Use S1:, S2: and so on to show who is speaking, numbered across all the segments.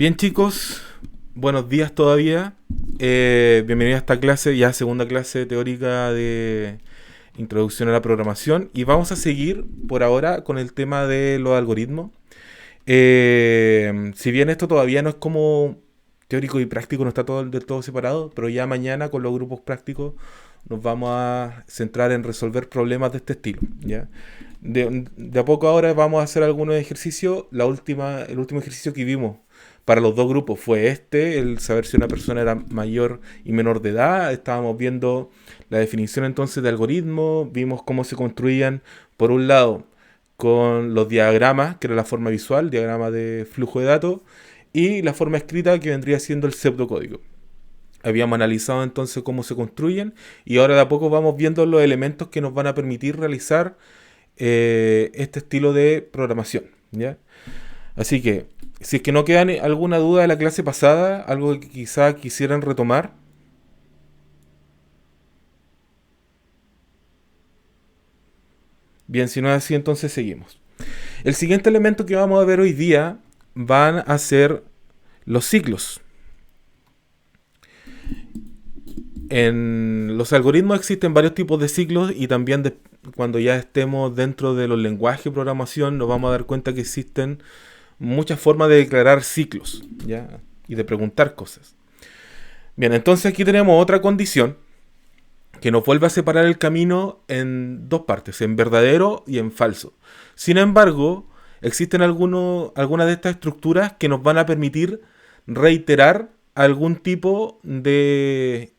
S1: Bien, chicos, buenos días todavía. Bienvenidos a esta clase, ya segunda clase teórica de Introducción a la Programación. Y vamos a seguir por ahora con el tema de los algoritmos. Si bien esto todavía no es como teórico y práctico, no está todo del todo separado, pero ya mañana con los grupos prácticos nos vamos a centrar en resolver problemas de este estilo, ¿ya? De a poco ahora vamos a hacer algunos ejercicios. El último ejercicio que vimos para los dos grupos fue el saber si una persona era mayor y menor de edad. Estábamos viendo la definición entonces de algoritmos, vimos cómo se construían, por un lado, con los diagramas, que era la forma visual, diagrama de flujo de datos, y la forma escrita, que vendría siendo el pseudocódigo. Habíamos analizado entonces cómo se construyen y ahora de a poco vamos viendo los elementos que nos van a permitir realizar este estilo de programación, ¿ya? Así que, si es que no queda alguna duda de la clase pasada, algo que quizá quisieran retomar. Bien, si no es así, entonces seguimos. El siguiente elemento que vamos a ver hoy día van a ser los ciclos. En los algoritmos existen varios tipos de ciclos y también cuando ya estemos dentro de los lenguajes de programación nos vamos a dar cuenta que existen muchas formas de declarar ciclos, ¿ya? Y de preguntar cosas. Bien, entonces aquí tenemos otra condición que nos vuelve a separar el camino en dos partes, en verdadero y en falso. Sin embargo, existen algunas de estas estructuras que nos van a permitir reiterar algún tipo de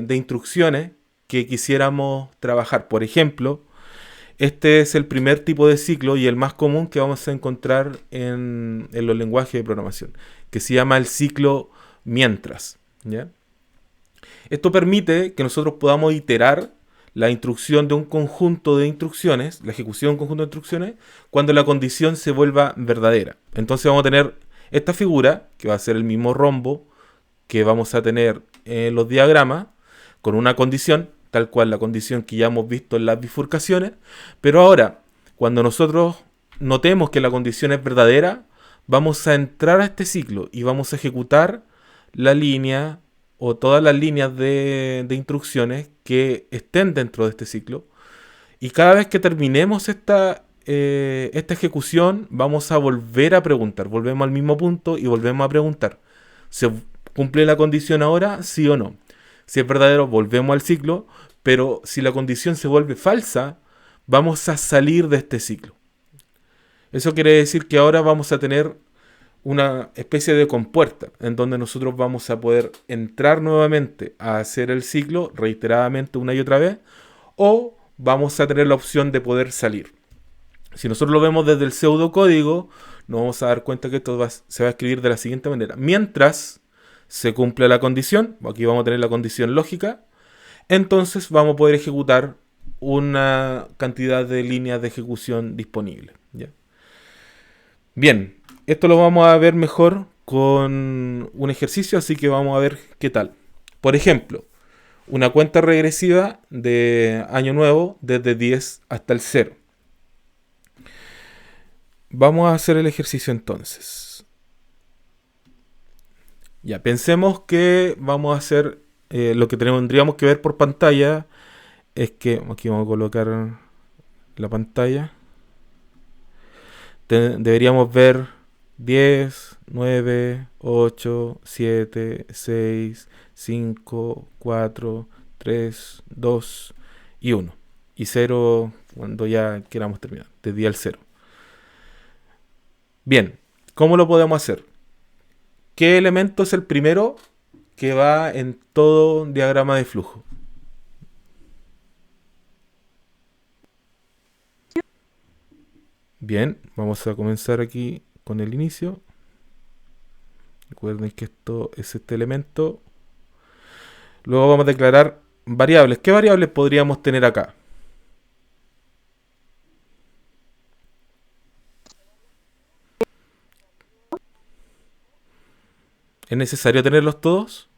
S1: instrucciones que quisiéramos trabajar. Por ejemplo, este es el primer tipo de ciclo y el más común que vamos a encontrar en los lenguajes de programación, que se llama el ciclo mientras, ¿ya? Esto permite que nosotros podamos iterar la instrucción de un conjunto de instrucciones, la ejecución de un conjunto de instrucciones, cuando la condición se vuelva verdadera. Entonces vamos a tener esta figura, que va a ser el mismo rombo que vamos a tener en los diagramas, con una condición, tal cual la condición que ya hemos visto en las bifurcaciones, pero ahora, cuando nosotros notemos que la condición es verdadera, vamos a entrar a este ciclo y vamos a ejecutar la línea o todas las líneas de instrucciones que estén dentro de este ciclo. Y cada vez que terminemos esta ejecución, vamos a volver a preguntar. Volvemos al mismo punto y volvemos a preguntar. ¿Se cumple la condición ahora? ¿Sí o no? Si es verdadero, volvemos al ciclo. Pero si la condición se vuelve falsa, vamos a salir de este ciclo. Eso quiere decir que ahora vamos a tener una especie de compuerta en donde nosotros vamos a poder entrar nuevamente a hacer el ciclo reiteradamente una y otra vez, o vamos a tener la opción de poder salir. Si nosotros lo vemos desde el pseudocódigo, nos vamos a dar cuenta que esto se va a escribir de la siguiente manera: mientras se cumple la condición, aquí vamos a tener la condición lógica, entonces vamos a poder ejecutar una cantidad de líneas de ejecución disponibles, ¿ya? Bien, esto lo vamos a ver mejor con un ejercicio, así que vamos a ver qué tal. Por ejemplo, una cuenta regresiva de año nuevo desde 10 hasta el 0. Vamos a hacer el ejercicio entonces. Ya, pensemos que vamos a hacer lo que tendríamos que ver por pantalla. Es que aquí vamos a colocar la pantalla. Deberíamos ver 10, 9, 8, 7, 6, 5, 4, 3, 2 y 1. Y 0 cuando ya queramos terminar, desde el 0. Bien, ¿cómo lo podemos hacer? ¿Qué elemento es el primero que va en todo diagrama de flujo? Bien, vamos a comenzar aquí con el inicio. Recuerden que esto es este elemento. Luego vamos a declarar variables. ¿Qué variables podríamos tener acá? ¿Es necesario tenerlos todos?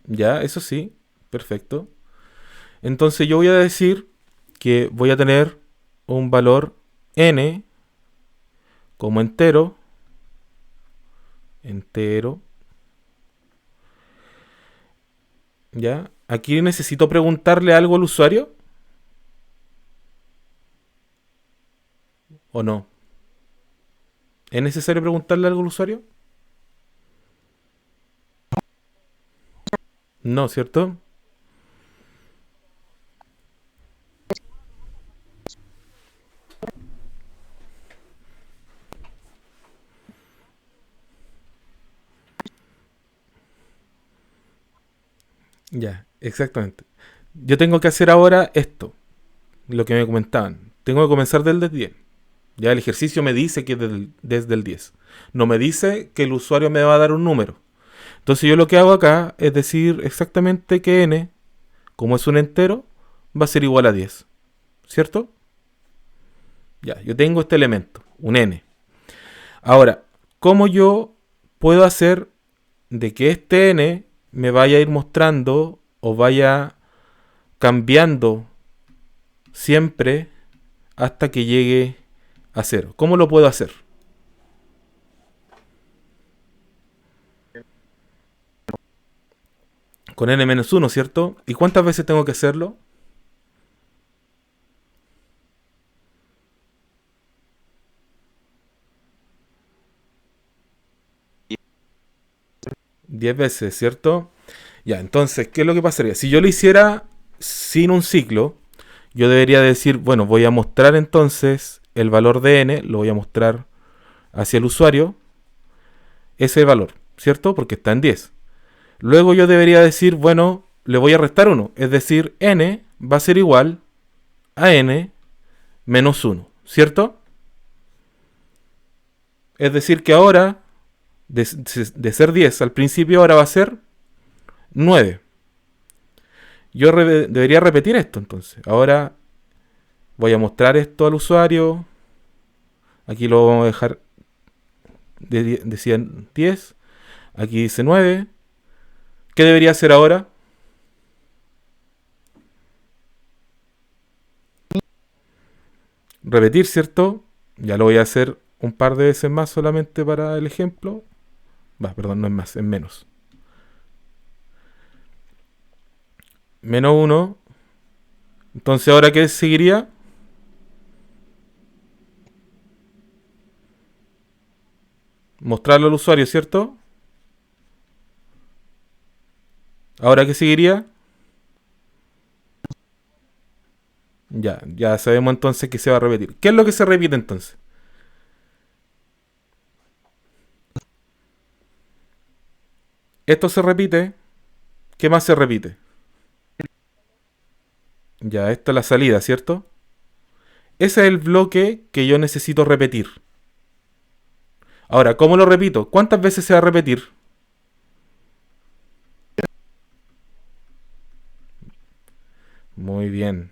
S1: Ya, eso sí. Perfecto. Entonces yo voy a decir que voy a tener un valor n como entero, ¿ya? Aquí necesito preguntarle algo al usuario, ¿o no? ¿Es necesario preguntarle algo al usuario? No, ¿cierto? Ya, exactamente. Yo tengo que hacer ahora esto, lo que me comentaban. Tengo que comenzar desde el 10. Ya el ejercicio me dice que desde el 10. No me dice que el usuario me va a dar un número. Entonces yo lo que hago acá es decir exactamente que n, como es un entero, va a ser igual a 10. ¿Cierto? Ya, yo tengo este elemento, un n. Ahora, ¿cómo yo puedo hacer de que este n me vaya a ir mostrando o vaya cambiando siempre hasta que llegue a cero? ¿Cómo lo puedo hacer? Con n-1, ¿cierto? ¿Y cuántas veces tengo que hacerlo? 10 veces, ¿cierto? Ya, entonces, ¿qué es lo que pasaría? Si yo lo hiciera sin un ciclo, yo debería decir, bueno, voy a mostrar entonces el valor de n, lo voy a mostrar hacia el usuario, ese valor, ¿cierto? Porque está en 10. Luego yo debería decir, bueno, le voy a restar 1, es decir, n va a ser igual a n menos 1, ¿cierto? Es decir, que ahora, de ser 10 al principio, ahora va a ser 9. Yo debería repetir esto entonces. Ahora voy a mostrar esto al usuario. Aquí lo vamos a dejar, decía 10. Aquí dice 9. ¿Qué debería hacer ahora? Repetir, ¿cierto? Ya lo voy a hacer un par de veces más solamente para el ejemplo. Perdón, no es más, es menos. Menos 1. Entonces, ¿ahora qué seguiría? Mostrarlo al usuario, ¿cierto? ¿Ahora qué seguiría? Ya sabemos entonces que se va a repetir. ¿Qué es lo que se repite entonces? Esto se repite. ¿Qué más se repite? Ya, esta es la salida, ¿cierto? Ese es el bloque que yo necesito repetir. Ahora, ¿cómo lo repito? ¿Cuántas veces se va a repetir? Muy bien.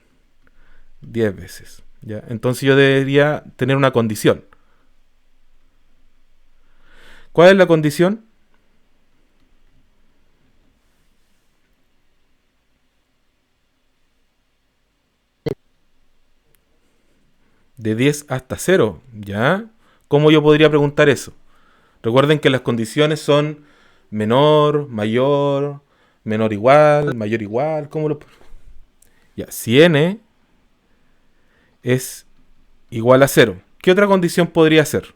S1: 10 veces. ¿Ya? Entonces yo debería tener una condición. ¿Cuál es la condición? De 10 hasta cero. ¿Ya? ¿Cómo yo podría preguntar eso? Recuerden que las condiciones son menor, mayor, menor igual, mayor igual. ¿Cómo lo...? Ya, si n es igual a cero, ¿qué otra condición podría ser?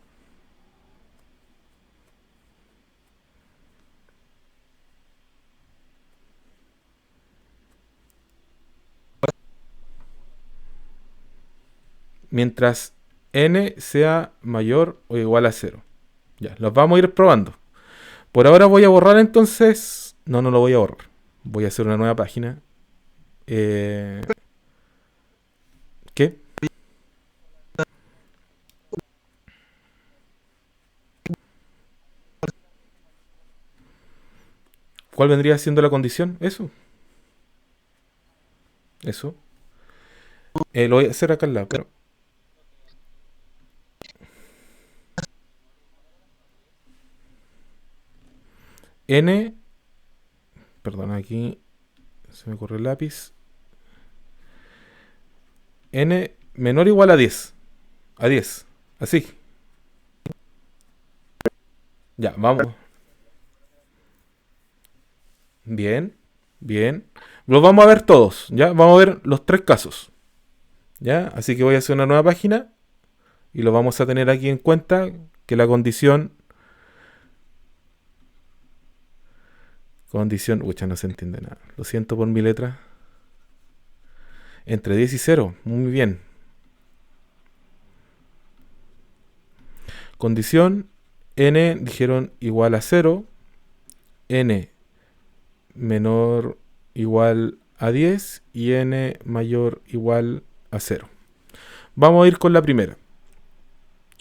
S1: Mientras n sea mayor o igual a cero. Ya, los vamos a ir probando. Por ahora voy a borrar entonces... No, no lo voy a borrar. Voy a hacer una nueva página. Eh, ¿Qué? ¿Cuál vendría siendo la condición? Eso. Eso. Lo voy a hacer acá al lado. Pero n... Perdón, aquí se me corre el lápiz. n menor o igual a 10. A 10. Así. Ya, vamos. Bien, bien. Los vamos a ver todos, ¿ya? Vamos a ver los tres casos, ¿ya? Así que voy a hacer una nueva página y lo vamos a tener aquí en cuenta que la condición... Condición... Uy, no se entiende nada. Lo siento por mi letra. Entre 10 y 0. Muy bien. Condición n, dijeron, igual a 0. N menor igual a 10 y n mayor igual a 0. Vamos a ir con la primera.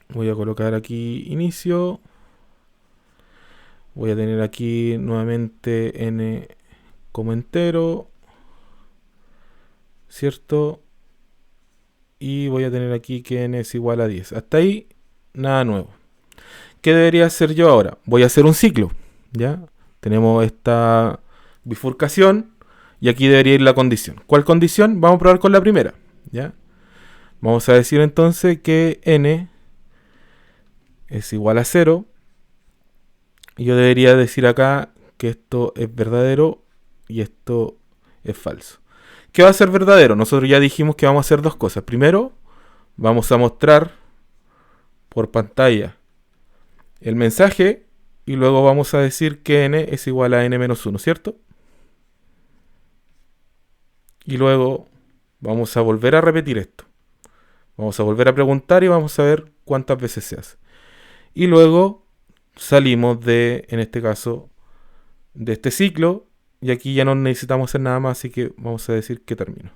S1: Voy a colocar aquí inicio. Voy a tener aquí nuevamente n como entero, ¿cierto? Y voy a tener aquí que n es igual a 10. Hasta ahí, nada nuevo. ¿Qué debería hacer yo ahora? Voy a hacer un ciclo, ¿ya? Tenemos esta bifurcación y aquí debería ir la condición. ¿Cuál condición? Vamos a probar con la primera, ¿ya? Vamos a decir entonces que n es igual a 0. Y yo debería decir acá que esto es verdadero y esto es falso. ¿Qué va a ser verdadero? Nosotros ya dijimos que vamos a hacer dos cosas. Primero, vamos a mostrar por pantalla el mensaje y luego vamos a decir que n es igual a n-1, ¿cierto? Y luego vamos a volver a repetir esto. Vamos a volver a preguntar y vamos a ver cuántas veces se hace. Y luego salimos de, en este caso, de este ciclo. Y aquí ya no necesitamos hacer nada más, así que vamos a decir que termino.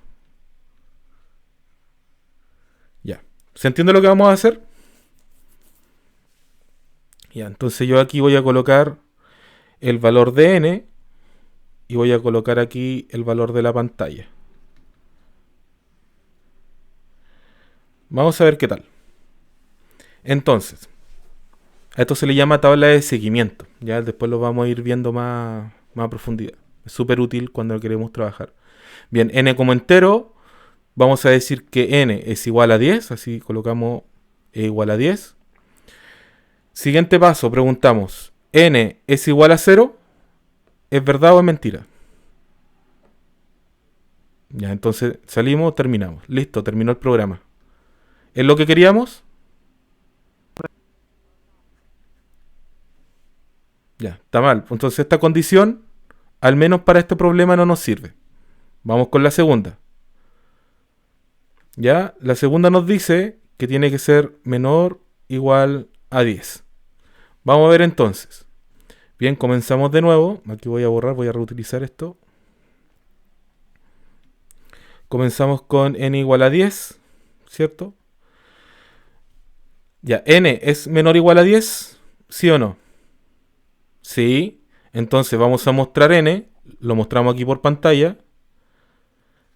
S1: Ya. ¿Se entiende lo que vamos a hacer? Ya, entonces yo aquí voy a colocar el valor de n y voy a colocar aquí el valor de la pantalla. Vamos a ver qué tal. Entonces, a esto se le llama tabla de seguimiento. Ya después lo vamos a ir viendo más a profundidad. Es súper útil cuando queremos trabajar. Bien, n como entero, vamos a decir que n es igual a 10. Así colocamos e igual a 10. Siguiente paso, preguntamos, ¿n es igual a 0? ¿Es verdad o es mentira? Ya, entonces salimos, terminamos. Listo, terminó el programa. ¿Es lo que queríamos? Ya, está mal. Entonces esta condición, al menos para este problema, no nos sirve. Vamos con la segunda. Ya, la segunda nos dice que tiene que ser menor o igual a 10. Vamos a ver entonces. Bien, comenzamos de nuevo. Aquí voy a borrar, voy a reutilizar esto. Comenzamos con n igual a 10, ¿cierto? Ya, n es menor o igual a 10, ¿sí o no? Sí. Entonces vamos a mostrar n, lo mostramos aquí por pantalla,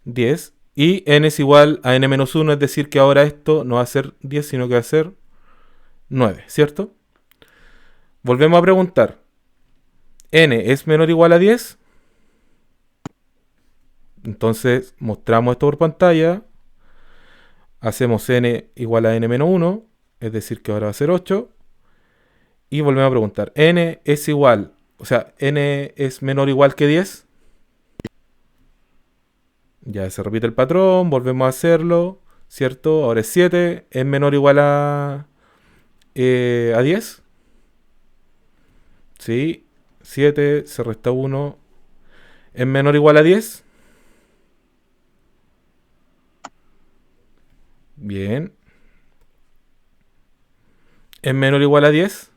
S1: 10, y n es igual a n-1, es decir que ahora esto no va a ser 10, sino que va a ser 9, ¿cierto? Volvemos a preguntar, ¿n es menor o igual a 10? Entonces mostramos esto por pantalla, hacemos n igual a n-1, es decir que ahora va a ser 8, y volvemos a preguntar, ¿n es igual, o sea, n es menor o igual que 10? Ya se repite el patrón, volvemos a hacerlo, ¿cierto? Ahora es 7, ¿es menor o igual a 10? Sí, 7, se resta 1, ¿es menor o igual a 10? Bien. ¿Es menor o igual a 10?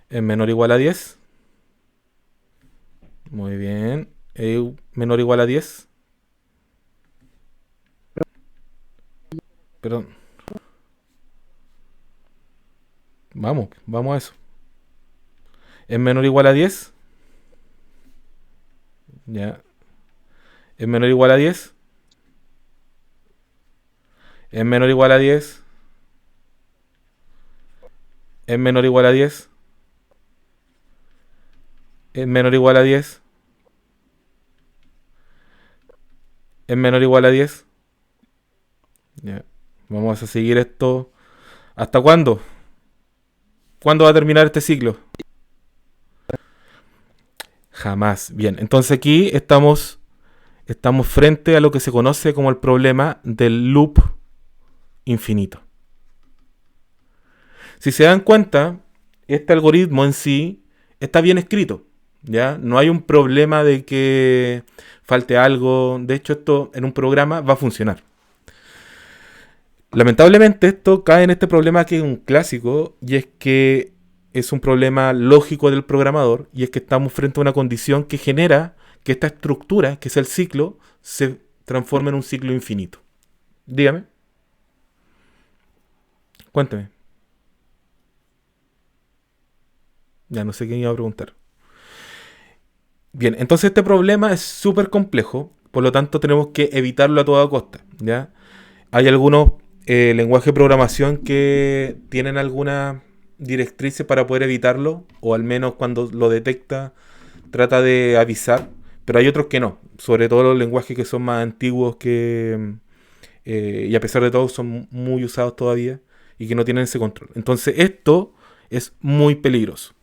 S1: ¿Es menor o igual a 10? Muy bien. ¿Es menor o igual a 10? Perdón. Vamos a eso. ¿Es menor o igual a 10? Ya. ¿Es menor o igual a 10? ¿Es menor o igual a 10? ¿Es menor o igual a 10? ¿Es menor o igual a 10? es menor o igual a 10. Ya. Vamos a seguir esto. ¿Hasta cuándo? ¿Cuándo va a terminar este ciclo? Jamás. Bien, entonces aquí estamos frente a lo que se conoce como el problema del loop infinito. Si se dan cuenta, este algoritmo en sí está bien escrito. ¿Ya? No hay un problema de que falte algo. De hecho, esto en un programa va a funcionar. Lamentablemente esto cae en este problema que es un clásico, y es que es un problema lógico del programador, y es que estamos frente a una condición que genera que esta estructura, que es el ciclo, se transforme en un ciclo infinito. Dígame, cuénteme. Ya no sé quién iba a preguntar. Bien, entonces este problema es súper complejo, por lo tanto tenemos que evitarlo a toda costa, ¿ya? Hay algunos lenguajes de programación que tienen algunas directrices para poder evitarlo, o al menos cuando lo detecta trata de avisar, pero hay otros que no, sobre todo los lenguajes que son más antiguos y a pesar de todo son muy usados todavía y que no tienen ese control. Entonces esto es muy peligroso.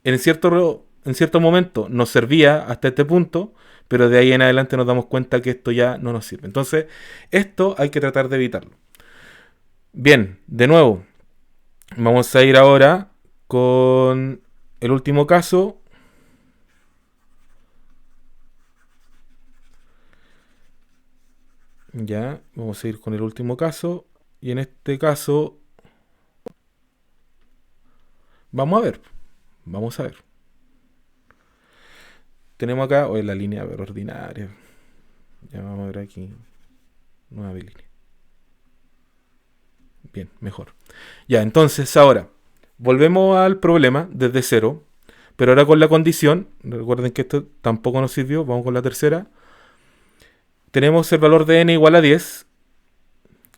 S1: En cierto momento nos servía hasta este punto, pero de ahí en adelante nos damos cuenta que esto ya no nos sirve. Entonces esto hay que tratar de evitarlo. Bien, de nuevo, vamos a ir ahora con el último caso. Ya, vamos a ir con el último caso. Y en este caso, vamos a ver. Vamos a ver. Tenemos acá, o en la línea ordinaria. Ya vamos a ver aquí. Nueva línea. Bien, mejor. Ya, entonces ahora, volvemos al problema desde cero. Pero ahora con la condición, recuerden que esto tampoco nos sirvió, vamos con la tercera. Tenemos el valor de n igual a 10.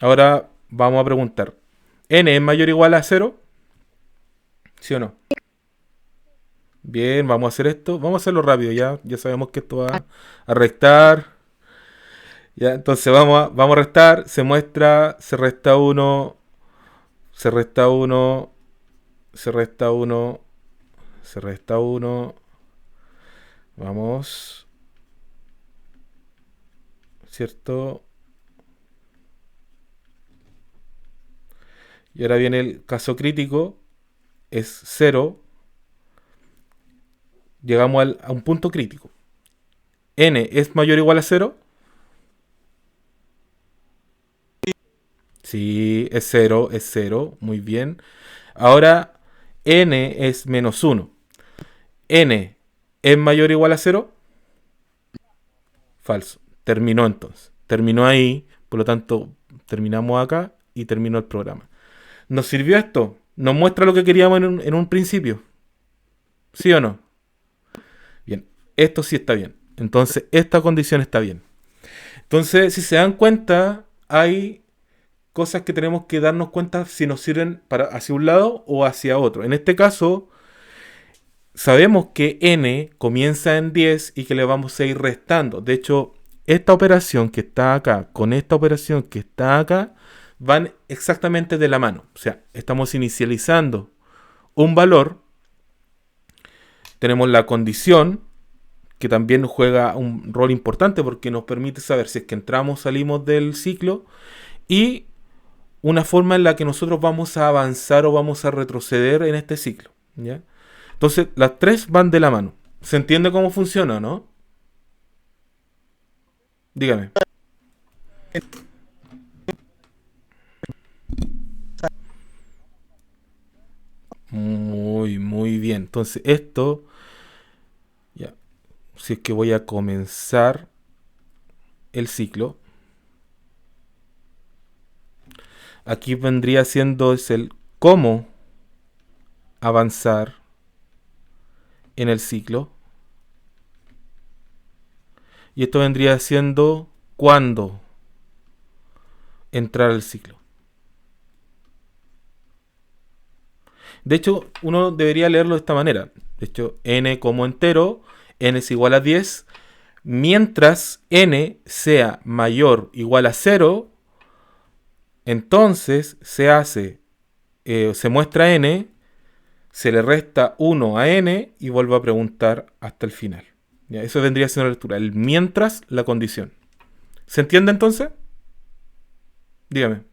S1: Ahora vamos a preguntar, ¿n es mayor o igual a 0? ¿Sí o no? Bien, vamos a hacer esto. Vamos a hacerlo rápido, ya sabemos que esto va a restar. Ya, entonces vamos a restar. Se muestra, se resta 1, se resta 1, se resta 1, se resta 1. Vamos, ¿cierto? Y ahora viene el caso crítico. Es 0. Llegamos a un punto crítico. ¿N es mayor o igual a 0? Sí, es 0, es 0. Muy bien. Ahora, n es menos 1. ¿N es mayor o igual a 0? Falso. Terminó entonces. Terminó ahí. Por lo tanto, terminamos acá y terminó el programa. ¿Nos sirvió esto? ¿Nos muestra lo que queríamos en un principio? ¿Sí o no? Bien. Esto sí está bien. Entonces, esta condición está bien. Entonces, si se dan cuenta, hay cosas que tenemos que darnos cuenta si nos sirven para hacia un lado o hacia otro. En este caso, sabemos que n comienza en 10 y que le vamos a ir restando. De hecho, esta operación que está acá con esta operación que está acá van exactamente de la mano. O sea, estamos inicializando un valor. Tenemos la condición, que también juega un rol importante porque nos permite saber si es que entramos o salimos del ciclo. Y una forma en la que nosotros vamos a avanzar o vamos a retroceder en este ciclo, ¿ya? Entonces, las tres van de la mano. ¿Se entiende cómo funciona, no? Dígame. Muy, muy bien. Entonces, esto, ya, si es que voy a comenzar el ciclo, aquí vendría siendo es el cómo avanzar en el ciclo. Y esto vendría siendo cuándo entrar al ciclo. De hecho, uno debería leerlo de esta manera. De hecho, n como entero, n es igual a 10, Mientras n sea mayor o igual a 0, entonces se muestra n, se le resta 1 a n y vuelvo a preguntar hasta el final. Ya, eso vendría siendo la lectura. El mientras, la condición. ¿Se entiende entonces? Dígame.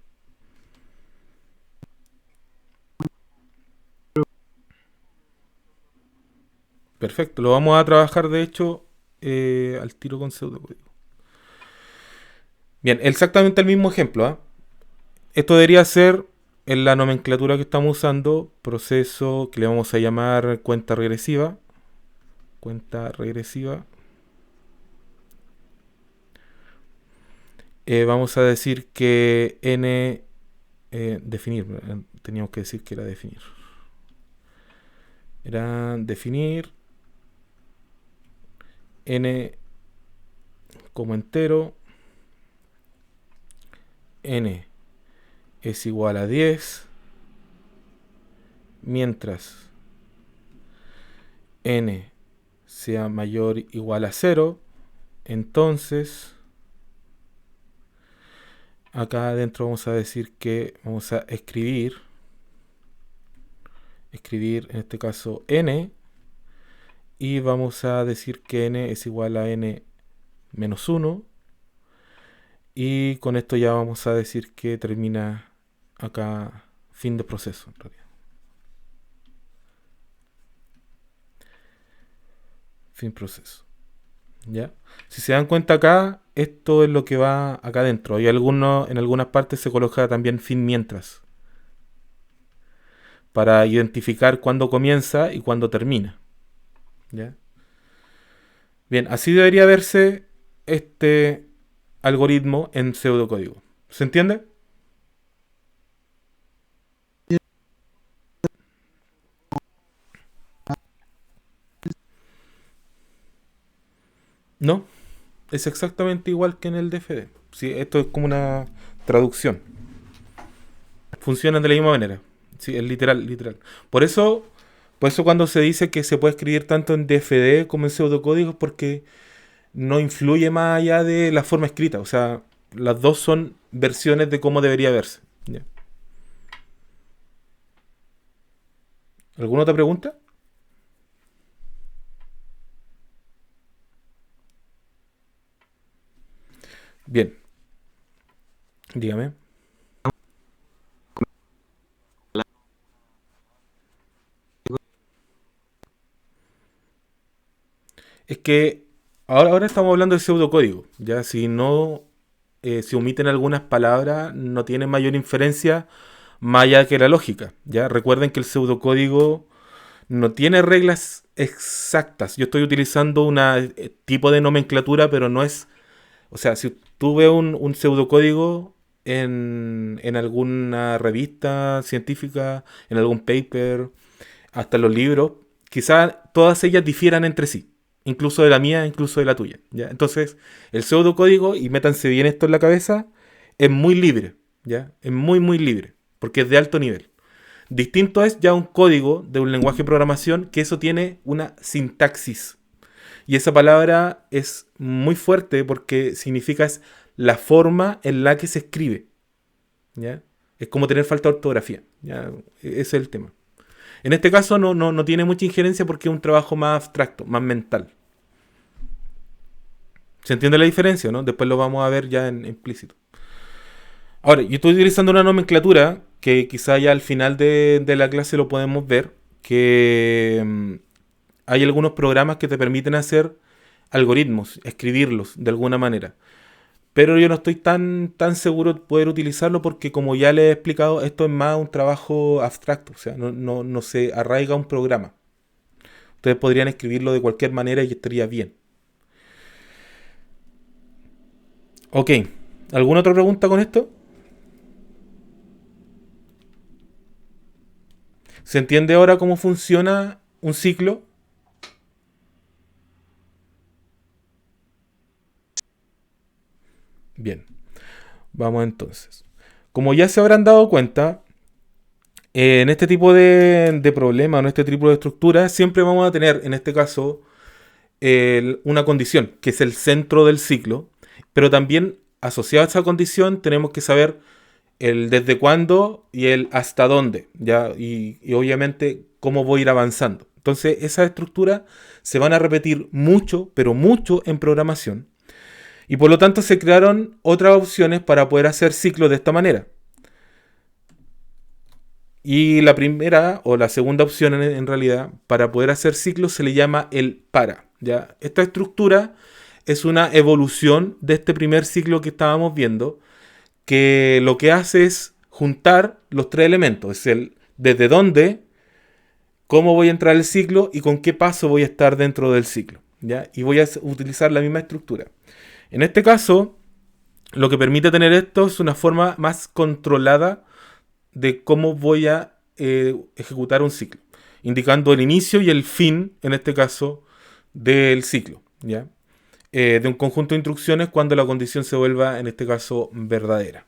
S1: Perfecto, lo vamos a trabajar de hecho al tiro con pseudocódigo. Bien, exactamente el mismo ejemplo. Esto debería ser en la nomenclatura que estamos usando, proceso que le vamos a llamar cuenta regresiva. Cuenta regresiva. Vamos a decir que n, definir, teníamos que decir que era definir. Era definir n como entero, n es igual a 10, mientras n sea mayor o igual a 0, entonces acá adentro vamos a decir que vamos a escribir en este caso n, y vamos a decir que n es igual a n menos 1, y con esto ya vamos a decir que termina acá fin de proceso en realidad. Fin proceso. ¿Ya? Si se dan cuenta acá, esto es lo que va acá adentro. Y en algunas partes se coloca también fin mientras, para identificar cuándo comienza y cuándo termina. ¿Ya? Bien, así debería verse este algoritmo en pseudocódigo. ¿Se entiende? No, es exactamente igual que en el DFD. Sí, esto es como una traducción. Funcionan de la misma manera. Sí, es literal, literal. Por eso cuando se dice que se puede escribir tanto en DFD como en pseudocódigos, porque no influye más allá de la forma escrita. O sea, las dos son versiones de cómo debería verse. ¿Ya? ¿Alguna otra pregunta? Bien, dígame. Es que ahora estamos hablando de pseudocódigo. Ya si no se omiten algunas palabras, no tiene mayor inferencia más allá que la lógica. Ya recuerden que el pseudocódigo no tiene reglas exactas. Yo estoy utilizando un tipo de nomenclatura, pero no es. O sea, si tú ves un pseudocódigo en alguna revista científica, en algún paper, hasta en los libros, quizás todas ellas difieran entre sí. Incluso de la mía, incluso de la tuya. ¿Ya? Entonces, el pseudocódigo, y métanse bien esto en la cabeza, es muy libre. ¿Ya? Es muy, muy libre. Porque es de alto nivel. Distinto es ya un código de un lenguaje de programación que eso tiene una sintaxis. Y esa palabra es muy fuerte porque significa es la forma en la que se escribe. ¿Ya? Es como tener falta de ortografía. ¿Ya? Ese es el tema. En este caso no tiene mucha injerencia porque es un trabajo más abstracto, más mental. ¿Se entiende la diferencia, no? Después lo vamos a ver ya en implícito. Ahora, yo estoy utilizando una nomenclatura que quizá ya al final de la clase lo podemos ver, que hay algunos programas que te permiten hacer algoritmos, escribirlos de alguna manera. Pero yo no estoy tan seguro de poder utilizarlo porque como ya les he explicado, esto es más un trabajo abstracto, o sea, no se arraiga a un programa. Ustedes podrían escribirlo de cualquier manera y estaría bien. Ok, ¿alguna otra pregunta con esto? ¿Se entiende ahora cómo funciona un ciclo? Bien, vamos entonces. Como ya se habrán dado cuenta, en este tipo de problemas, en este tipo de estructuras, siempre vamos a tener, en este caso, una condición, que es el centro del ciclo, pero también asociado a esa condición tenemos que saber el desde cuándo y el hasta dónde, ¿ya? Y obviamente cómo voy a ir avanzando. Entonces, esas estructuras se van a repetir mucho, pero mucho en programación. Y por lo tanto se crearon otras opciones para poder hacer ciclos de esta manera. Y la primera o la segunda opción en realidad para poder hacer ciclos se le llama el para. ¿Ya? Esta estructura es una evolución de este primer ciclo que estábamos viendo, que lo que hace es juntar los tres elementos. Es el desde dónde, cómo voy a entrar al ciclo y con qué paso voy a estar dentro del ciclo. ¿Ya? Y voy a utilizar la misma estructura. En este caso, lo que permite tener esto es una forma más controlada de cómo voy a ejecutar un ciclo, indicando el inicio y el fin, en este caso, del ciclo, ¿ya? De un conjunto de instrucciones cuando la condición se vuelva, en este caso, verdadera.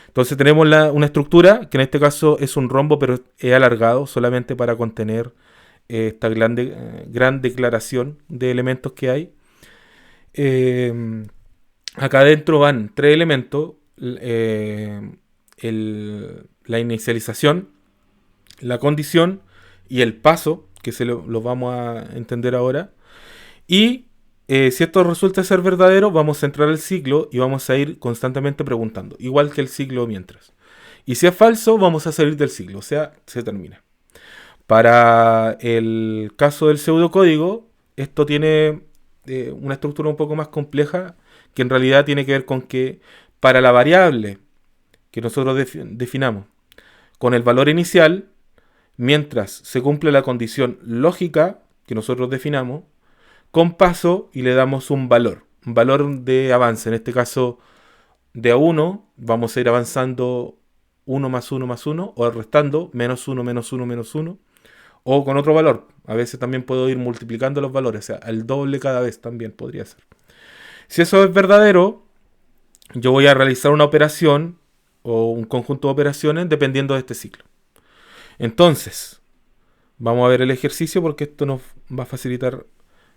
S1: Entonces tenemos una estructura que en este caso es un rombo, pero es alargado solamente para contener esta gran declaración de elementos que hay. Acá adentro van tres elementos. La inicialización, la condición y el paso, que lo vamos a entender ahora. Y si esto resulta ser verdadero, vamos a entrar al ciclo y vamos a ir constantemente preguntando, igual que el ciclo mientras. Y si es falso, vamos a salir del ciclo, o sea, se termina. Para el caso del pseudocódigo, esto tiene una estructura un poco más compleja, que en realidad tiene que ver con que para la variable que nosotros definamos con el valor inicial, mientras se cumple la condición lógica que nosotros definamos, con paso y le damos un valor de avance. En este caso, de a 1, vamos a ir avanzando 1 más 1 más 1, o restando menos 1 menos 1 menos 1, o con otro valor. A veces también puedo ir multiplicando los valores, o sea, al doble cada vez también podría ser. Si eso es verdadero, yo voy a realizar una operación o un conjunto de operaciones dependiendo de este ciclo. Entonces, vamos a ver el ejercicio porque esto nos va a facilitar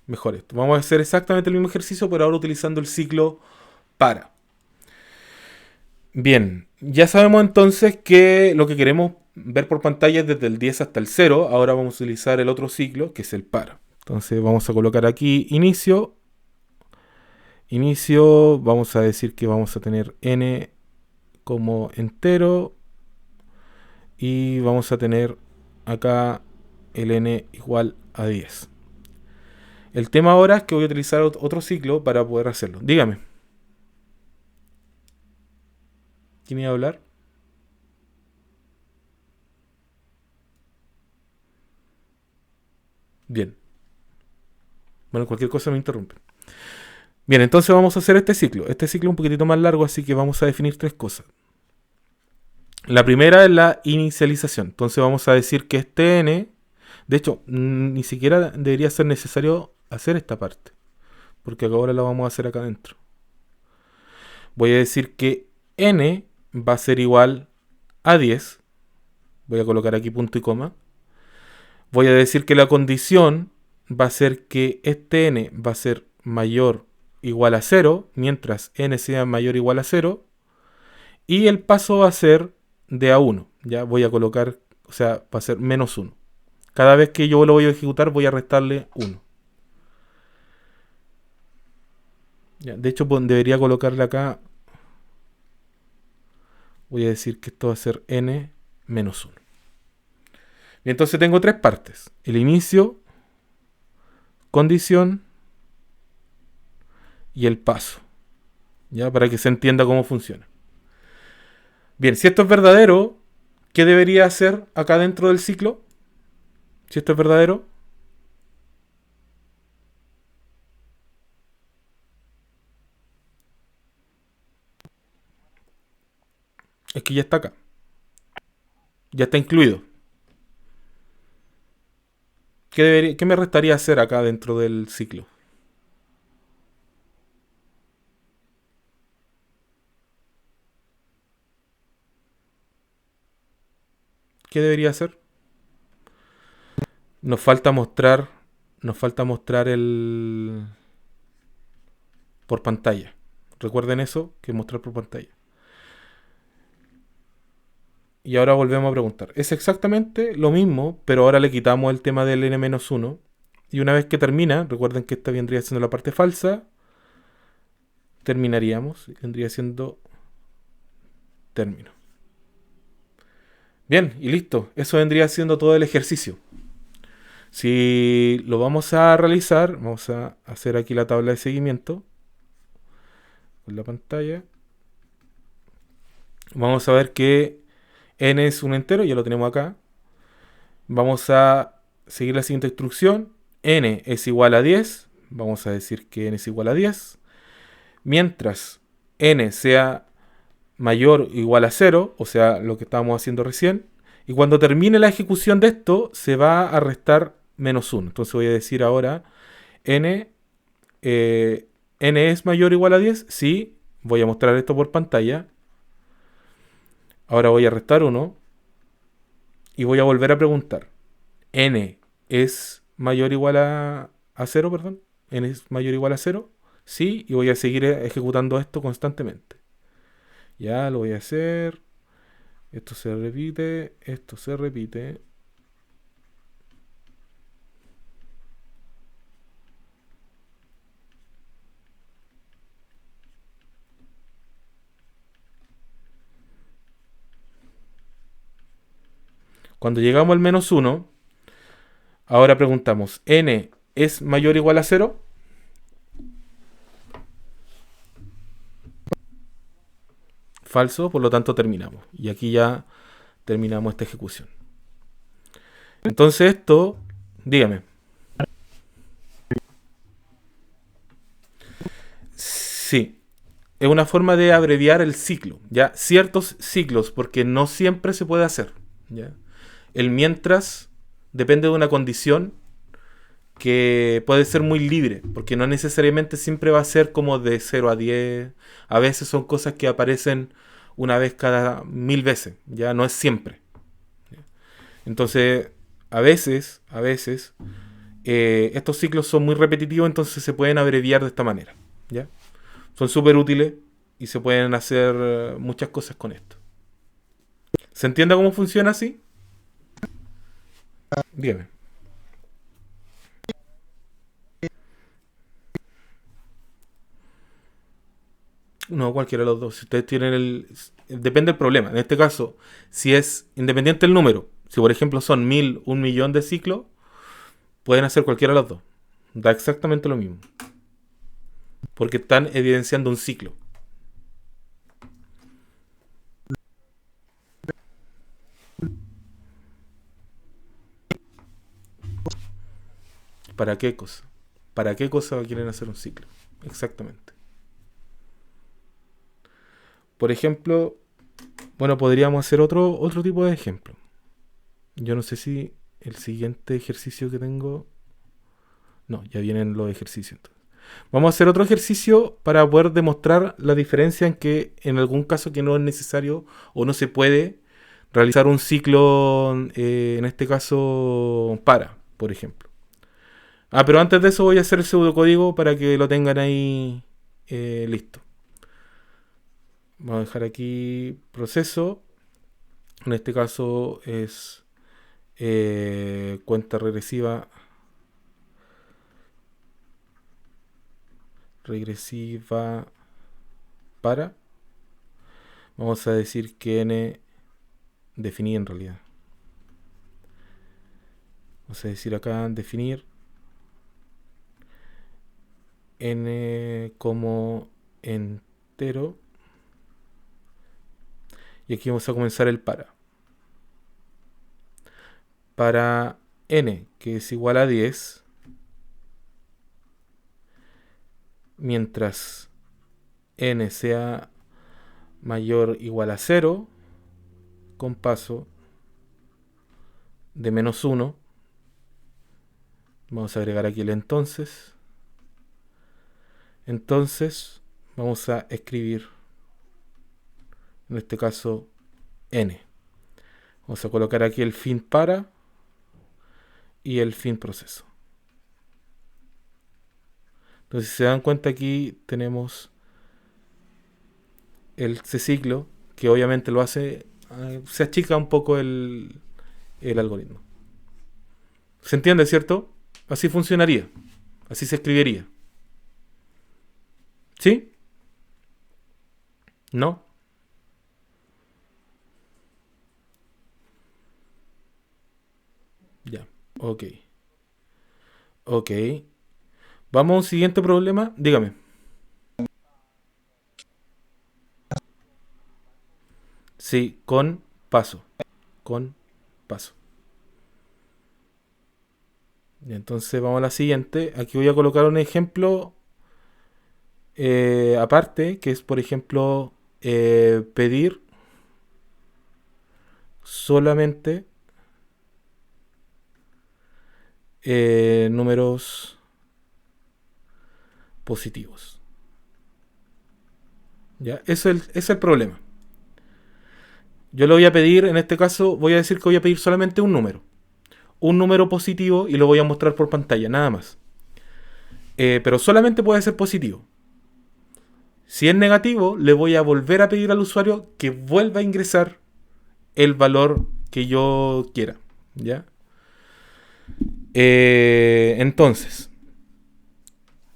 S1: mejor esto. Vamos a hacer exactamente el mismo ejercicio, pero ahora utilizando el ciclo para. Bien, ya sabemos entonces que lo que queremos ver por pantalla es desde el 10 hasta el 0. Ahora vamos a utilizar el otro ciclo, que es el para. Entonces vamos a colocar aquí inicio. Inicio, vamos a decir que vamos a tener n como entero. Y vamos a tener acá el n igual a 10. El tema ahora es que voy a utilizar otro ciclo para poder hacerlo. Dígame. ¿Quién iba a hablar? Bien. Bueno, cualquier cosa me interrumpe. Bien, entonces vamos a hacer este ciclo. Este ciclo es un poquitito más largo, así que vamos a definir tres cosas. La primera es la inicialización. Entonces vamos a decir que este n, de hecho, ni siquiera debería ser necesario hacer esta parte, porque ahora la vamos a hacer acá adentro. Voy a decir que n va a ser igual a 10. Voy a colocar aquí punto y coma. Voy a decir que la condición va a ser que este n va a ser mayor o igual a 0, mientras n sea mayor o igual a 0. Y el paso va a ser de a 1. Ya voy a colocar, o sea, va a ser menos 1. Cada vez que yo lo voy a ejecutar voy a restarle 1. Ya, de hecho, debería colocarle acá. Voy a decir que esto va a ser n menos 1. Y entonces tengo tres partes. El inicio, condición y el paso. Ya, para que se entienda cómo funciona. Bien, si esto es verdadero, ¿qué debería hacer acá dentro del ciclo? Si esto es verdadero. Es que ya está acá. Ya está incluido. ¿Qué me restaría hacer acá dentro del ciclo? ¿Qué debería hacer? Nos falta mostrar nos falta mostrar el por pantalla. Recuerden eso, que mostrar por pantalla. Y ahora volvemos a preguntar. Es exactamente lo mismo, pero ahora le quitamos el tema del n-1. Y una vez que termina, recuerden que esta vendría siendo la parte falsa, terminaríamos. Vendría siendo término. Bien, y listo. Eso vendría siendo todo el ejercicio. Si lo vamos a realizar, vamos a hacer aquí la tabla de seguimiento con la pantalla. Vamos a ver que n es un entero, ya lo tenemos acá. Vamos a seguir la siguiente instrucción. N es igual a 10. Vamos a decir que n es igual a 10. Mientras n sea mayor o igual a 0, o sea, lo que estábamos haciendo recién. Y cuando termine la ejecución de esto, se va a restar -1. Entonces voy a decir ahora n, n es mayor o igual a 10. Sí, voy a mostrar esto por pantalla. Ahora voy a restar 1. Y voy a volver a preguntar. N es mayor o igual a 0, perdón. N es mayor o igual a 0. Sí, y voy a seguir ejecutando esto constantemente. Ya lo voy a hacer. Esto se repite. Esto se repite. Cuando llegamos al -1, ahora preguntamos, ¿n es mayor o igual a 0? Falso, por lo tanto terminamos. Y aquí ya terminamos esta ejecución. Entonces esto, dígame. Sí, es una forma de abreviar el ciclo, ¿ya? Ciertos ciclos, porque no siempre se puede hacer, ¿ya? El mientras depende de una condición que puede ser muy libre, porque no necesariamente siempre va a ser como de 0 a 10. A veces son cosas que aparecen una vez cada 1000 veces, ya no es siempre. Entonces, a veces, estos ciclos son muy repetitivos, entonces se pueden abreviar de esta manera, ¿ya? Son súper útiles y se pueden hacer muchas cosas con esto. ¿Se entiende cómo funciona así? Dígame. No, cualquiera de los dos. Si ustedes tienen depende del problema. En este caso, si es independiente el número, si por ejemplo son 1000, 1.000.000 de ciclos, pueden hacer cualquiera de los dos. Da exactamente lo mismo. Porque están evidenciando un ciclo. ¿Para qué cosa? ¿Para qué cosa quieren hacer un ciclo? Exactamente. Por ejemplo, bueno, podríamos hacer otro tipo de ejemplo. Yo no sé si el siguiente ejercicio que tengo... No, ya vienen los ejercicios. Entonces. Vamos a hacer otro ejercicio para poder demostrar la diferencia en que en algún caso que no es necesario o no se puede realizar un ciclo, en este caso por ejemplo. Pero antes de eso voy a hacer el pseudocódigo para que lo tengan ahí listo. Vamos a dejar aquí proceso. En este caso es cuenta regresiva para. Vamos a decir que n definir en realidad. Vamos a decir acá definir n como entero. Y aquí vamos a comenzar el para. Para n, que es igual a 10, mientras n sea mayor o igual a 0, con paso de -1. Vamos a agregar aquí el entonces. Entonces vamos a escribir, en este caso, n. Vamos a colocar aquí el fin para y el fin proceso. Entonces, si se dan cuenta, aquí tenemos ese ciclo que obviamente lo hace, se achica un poco el algoritmo. ¿Se entiende, cierto? Así funcionaría, así se escribiría. ¿Sí? ¿No? Ya, ok. Ok. Vamos a un siguiente problema. Dígame. Sí, con paso. Con paso. Y entonces vamos a la siguiente. Aquí voy a colocar un ejemplo aparte, que es, por ejemplo, pedir solamente números positivos. ¿Ya? Ese es el problema. Yo lo voy a pedir, en este caso, voy a decir que voy a pedir solamente un número. Un número positivo y lo voy a mostrar por pantalla, nada más. Pero solamente puede ser positivo. Si es negativo, le voy a volver a pedir al usuario que vuelva a ingresar el valor que yo quiera. ¿Ya? Entonces,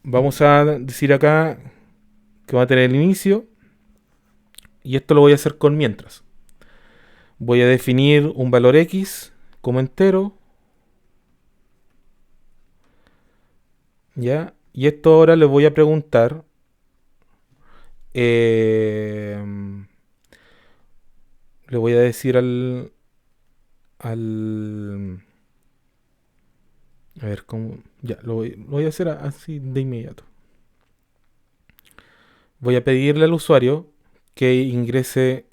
S1: vamos a decir acá que va a tener el inicio. Y esto lo voy a hacer con mientras. Voy a definir un valor X como entero. ¿Ya? Y esto ahora le voy a preguntar. eh, Le voy a decir al. A ver, ¿cómo? Ya, lo voy a hacer así de inmediato. Voy a pedirle al usuario que ingrese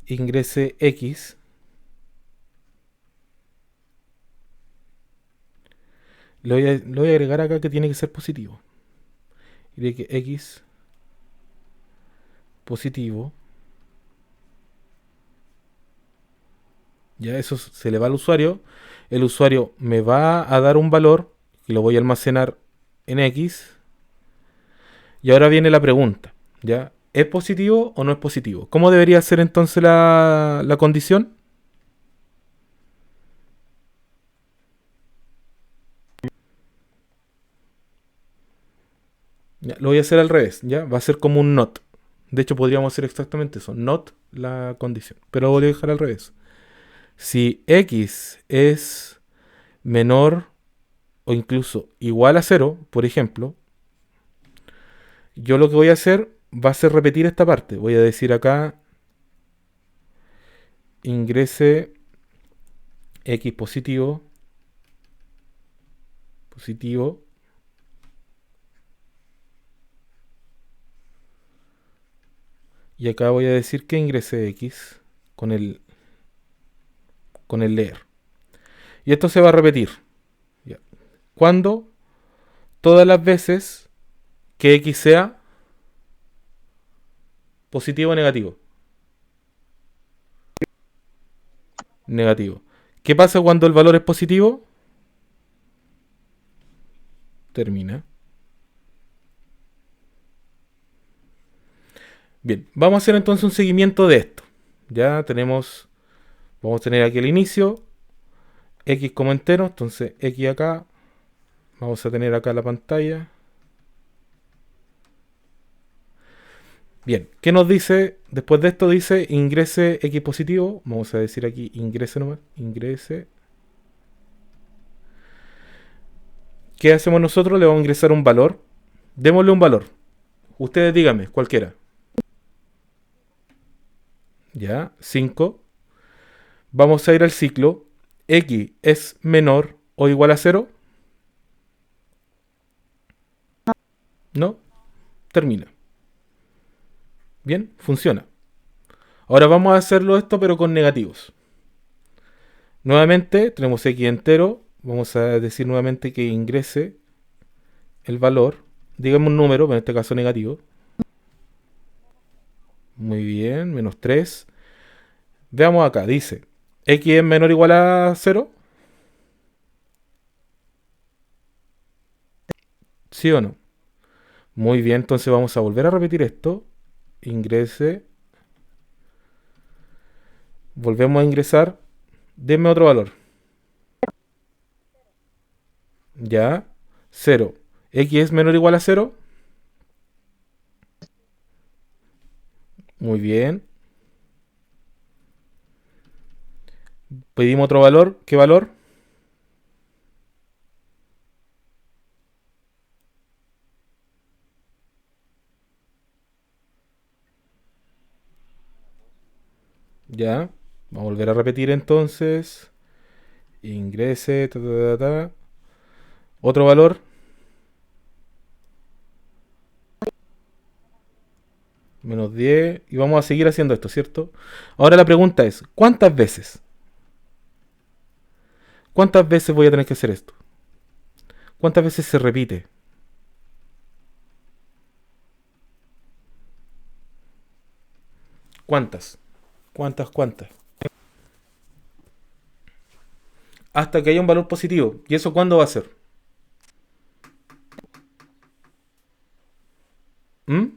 S1: X. Le voy a agregar acá que tiene que ser positivo. Y que X positivo. Ya eso se le va al usuario. El usuario me va a dar un valor y lo voy a almacenar en X. Y ahora viene la pregunta. ¿Ya? ¿Es positivo o no es positivo? ¿Cómo debería ser entonces la condición? Ya, lo voy a hacer al revés. ¿Ya? Va a ser como un not. De hecho, podríamos hacer exactamente eso. Not la condición. Pero voy a dejar al revés. Si X es menor o incluso igual a cero, por ejemplo, yo lo que voy a hacer va a ser repetir esta parte. Voy a decir acá ingrese X positivo, positivo. Y acá voy a decir que ingrese X con el leer. Y esto se va a repetir. ¿Ya? Cuando todas las veces que X sea positivo o negativo. Negativo. ¿Qué pasa cuando el valor es positivo? Termina. Bien, vamos a hacer entonces un seguimiento de esto. Ya tenemos, vamos a tener aquí el inicio, X como entero, entonces X acá, vamos a tener acá la pantalla. Bien, ¿qué nos dice? Después de esto dice ingrese X positivo, vamos a decir aquí ingrese nomás, ingrese. ¿Qué hacemos nosotros? Le vamos a ingresar un valor. Démosle un valor. Ustedes díganme, cualquiera. Ya, 5. Vamos a ir al ciclo. X es menor o igual a cero. No, termina. Bien, funciona. Ahora vamos a hacerlo esto pero con negativos. Nuevamente tenemos X entero. Vamos a decir nuevamente que ingrese el valor. Digamos un número, en este caso negativo. Muy bien, menos 3. Veamos acá, dice X es menor o igual a cero. ¿Sí o no? Muy bien, entonces vamos a volver a repetir esto. Ingrese. Volvemos a ingresar. Denme otro valor. Ya. Cero. X es menor o igual a cero. Muy bien. Pedimos otro valor. ¿Qué valor? Ya. Vamos a volver a repetir entonces. Ingrese. Ta, ta, ta, ta. Otro valor. Menos 10. Y vamos a seguir haciendo esto, ¿cierto? Ahora la pregunta es, ¿cuántas veces? ¿Cuántas veces voy a tener que hacer esto? ¿Cuántas veces se repite? ¿Cuántas? ¿Cuántas? ¿Cuántas? Hasta que haya un valor positivo. ¿Y eso cuándo va a ser? ¿Mm?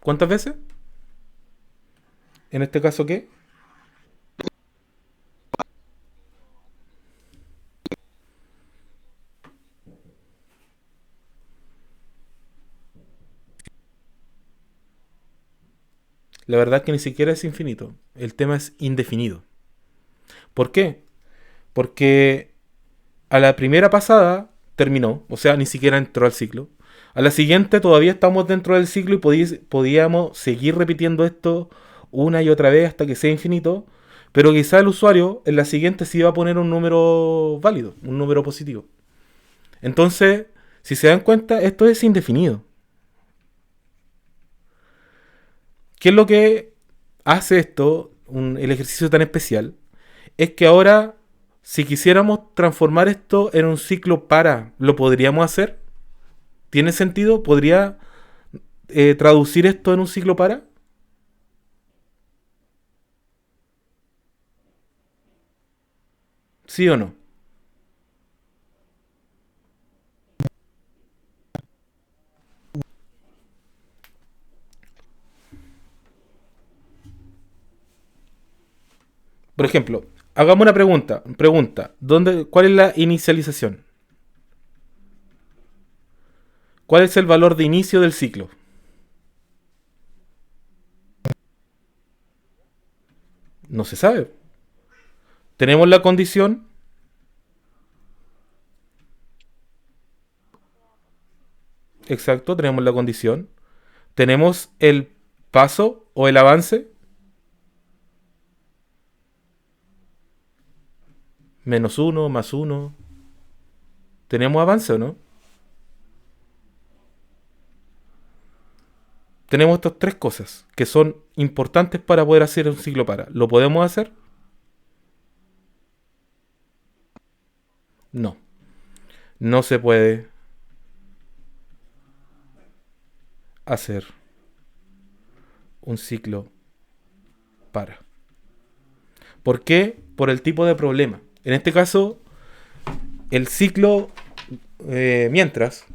S1: ¿Cuántas veces? ¿En este caso qué? La verdad es que ni siquiera es infinito. El tema es indefinido. ¿Por qué? Porque a la primera pasada terminó, o sea, ni siquiera entró al ciclo. A la siguiente todavía estamos dentro del ciclo y podíamos seguir repitiendo esto una y otra vez hasta que sea infinito, pero quizá el usuario en la siguiente sí va a poner un número válido, un número positivo. Entonces, si se dan cuenta, esto es indefinido. ¿Qué es lo que hace esto, el ejercicio tan especial? Es que ahora, si quisiéramos transformar esto en un ciclo para, ¿lo podríamos hacer? ¿Tiene sentido? ¿Podría traducir esto en un ciclo para? ¿Sí o no? Por ejemplo, hagamos una pregunta. Pregunta, ¿cuál es la inicialización? ¿Cuál es el valor de inicio del ciclo? No se sabe. Tenemos la condición, exacto, tenemos la condición. Tenemos el paso o el avance, menos uno, más uno. ¿Tenemos avance o no? Tenemos estas tres cosas que son importantes para poder hacer un ciclo para. ¿Lo podemos hacer? No. No se puede hacer un ciclo para. ¿Por qué? Por el tipo de problema. En este caso, el ciclo mientras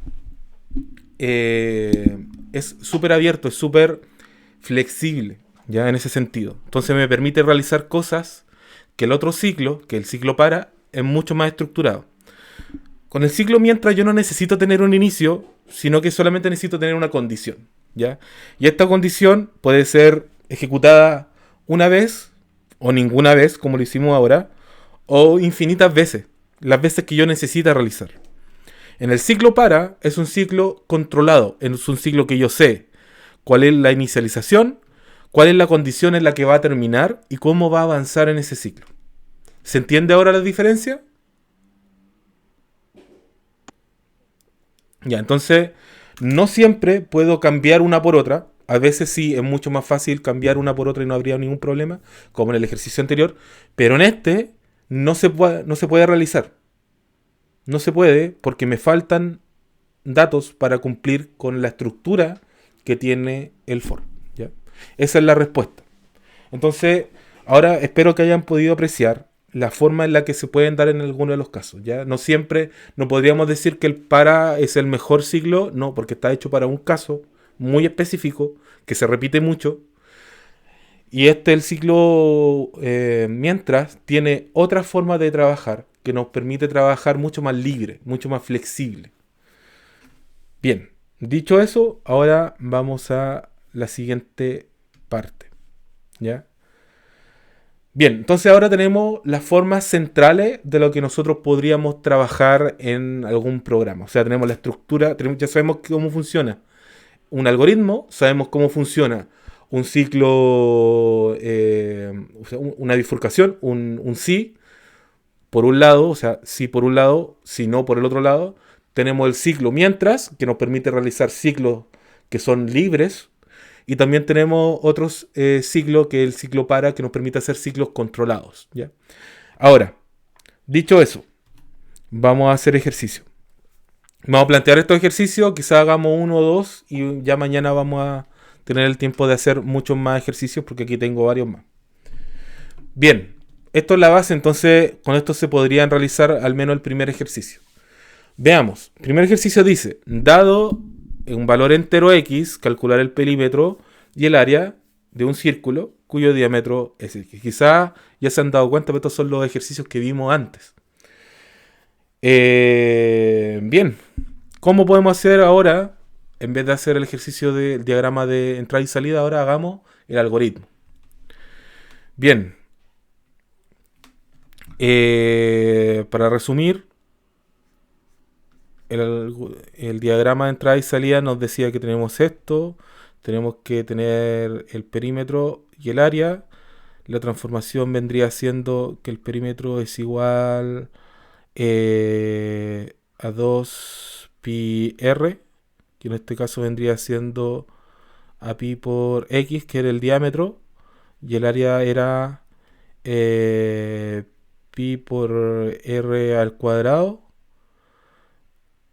S1: es súper abierto, es súper flexible, ya en ese sentido. Entonces me permite realizar cosas que el otro ciclo, que el ciclo para, es mucho más estructurado. Con el ciclo mientras yo no necesito tener un inicio, sino que solamente necesito tener una condición, ¿ya? Y esta condición puede ser ejecutada una vez o ninguna vez, como lo hicimos ahora, o infinitas veces, las veces que yo necesite realizar. En el ciclo para es un ciclo controlado, es un ciclo que yo sé cuál es la inicialización, cuál es la condición en la que va a terminar y cómo va a avanzar en ese ciclo. ¿Se entiende ahora la diferencia? Ya, entonces no siempre puedo cambiar una por otra. A veces sí es mucho más fácil cambiar una por otra y no habría ningún problema, como en el ejercicio anterior. Pero en este no se puede realizar. No se puede porque me faltan datos para cumplir con la estructura que tiene el for. ¿Ya? Esa es la respuesta. Entonces, ahora espero que hayan podido apreciar la forma en la que se pueden dar en alguno de los casos. ¿Ya? No siempre, no podríamos decir que el para es el mejor ciclo, no, porque está hecho para un caso muy específico, que se repite mucho. Y el ciclo mientras tiene otra forma de trabajar que nos permite trabajar mucho más libre, mucho más flexible. Bien, dicho eso, ahora vamos a la siguiente parte. ¿Ya? Bien, entonces ahora tenemos las formas centrales de lo que nosotros podríamos trabajar en algún programa. O sea, tenemos la estructura, ya sabemos cómo funciona un algoritmo, sabemos cómo funciona un ciclo, o sea, una bifurcación, un sí por un lado, o sea, sí por un lado, si no por el otro lado. Tenemos el ciclo mientras, que nos permite realizar ciclos que son libres. Y también tenemos otros ciclos, que es el ciclo para, que nos permite hacer ciclos controlados. ¿Ya? Ahora, dicho eso, vamos a hacer ejercicio. Vamos a plantear estos ejercicios, quizás hagamos uno o dos y ya mañana vamos a tener el tiempo de hacer muchos más ejercicios porque aquí tengo varios más. Bien, esto es la base, entonces con esto se podrían realizar al menos el primer ejercicio. Veamos, el primer ejercicio dice, dado un valor entero X, calcular el perímetro y el área de un círculo cuyo diámetro es X. Quizás ya se han dado cuenta, pero estos son los ejercicios que vimos antes. Bien, ¿cómo podemos hacer ahora? En vez de hacer el ejercicio del diagrama de entrada y salida, ahora hagamos el algoritmo. Bien, para resumir, el diagrama de entrada y salida nos decía que tenemos esto, tenemos que tener el perímetro y el área. La transformación vendría siendo que el perímetro es igual a 2pi r, que en este caso vendría siendo a pi por x, que era el diámetro, y el área era pi por r al cuadrado.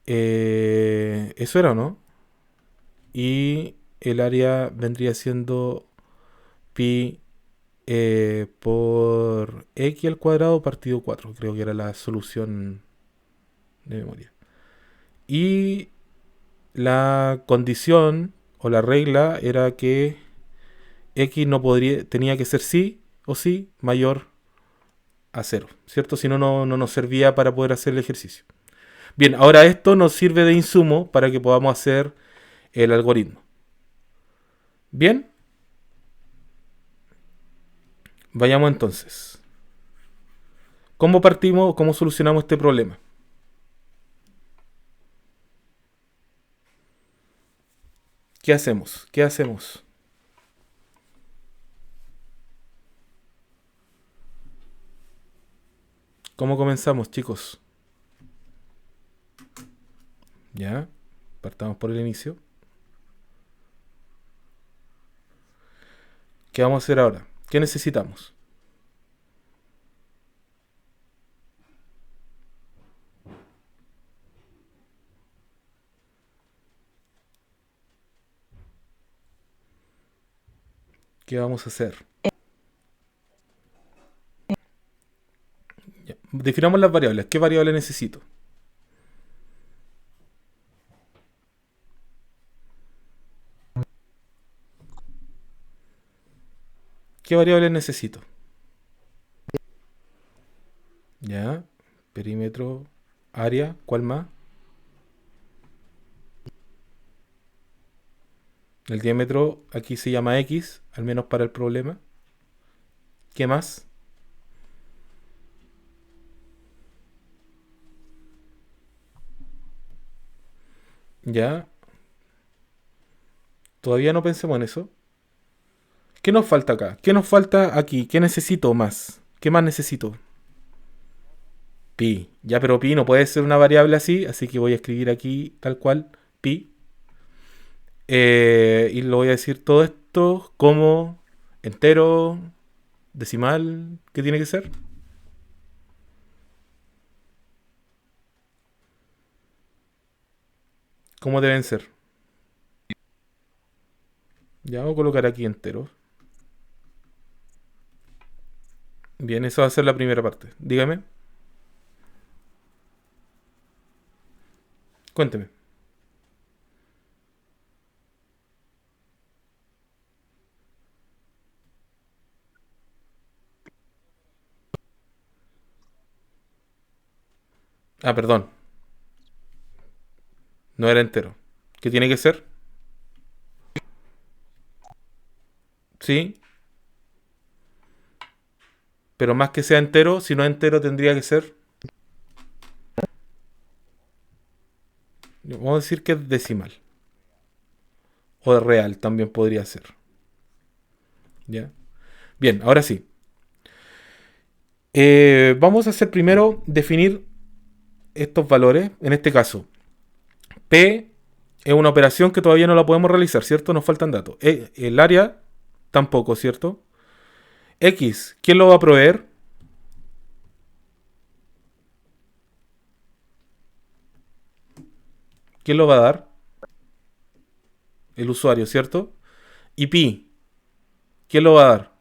S1: Eso era, ¿no? Y el área vendría siendo pi por x al cuadrado partido 4. Creo que era la solución de memoria. Y la condición o la regla era que x no podría, tenía que ser sí o sí mayor a 0, ¿cierto? Si no, no nos servía para poder hacer el ejercicio. Bien, ahora esto nos sirve de insumo para que podamos hacer el algoritmo. Bien, vayamos entonces. ¿Cómo partimos? ¿Cómo solucionamos este problema? ¿Qué hacemos? ¿Qué hacemos? ¿Cómo comenzamos, chicos? Ya, partamos por el inicio. ¿Qué vamos a hacer ahora? ¿Qué necesitamos? ¿Qué vamos a hacer? Ya. Definamos las variables. ¿Qué variable necesito? ¿Qué variable necesito? Ya, perímetro, área, ¿cuál más? El diámetro aquí se llama X, al menos para el problema. ¿Qué más? Ya, todavía no pensemos en eso. ¿Qué nos falta acá? ¿Qué nos falta aquí? ¿Qué necesito más? ¿Qué más necesito? Pi. Ya, pero pi no puede ser una variable así que voy a escribir aquí tal cual, pi. Y lo voy a decir todo esto como entero, decimal, ¿qué tiene que ser? ¿Cómo deben ser? Ya voy a colocar aquí entero. Bien, esa va a ser la primera parte. Dígame, cuénteme. Ah, perdón, no era entero. ¿Qué tiene que ser? Sí, pero más que sea entero, si no es entero tendría que ser, vamos a decir que es decimal. O real también podría ser. ¿Ya? Bien, ahora sí. Vamos a hacer primero definir estos valores. En este caso, P es una operación que todavía no la podemos realizar, ¿cierto? Nos faltan datos. El área tampoco, ¿cierto? X, ¿quién lo va a proveer? ¿Quién lo va a dar? El usuario, ¿cierto? Y pi, ¿quién lo va a dar?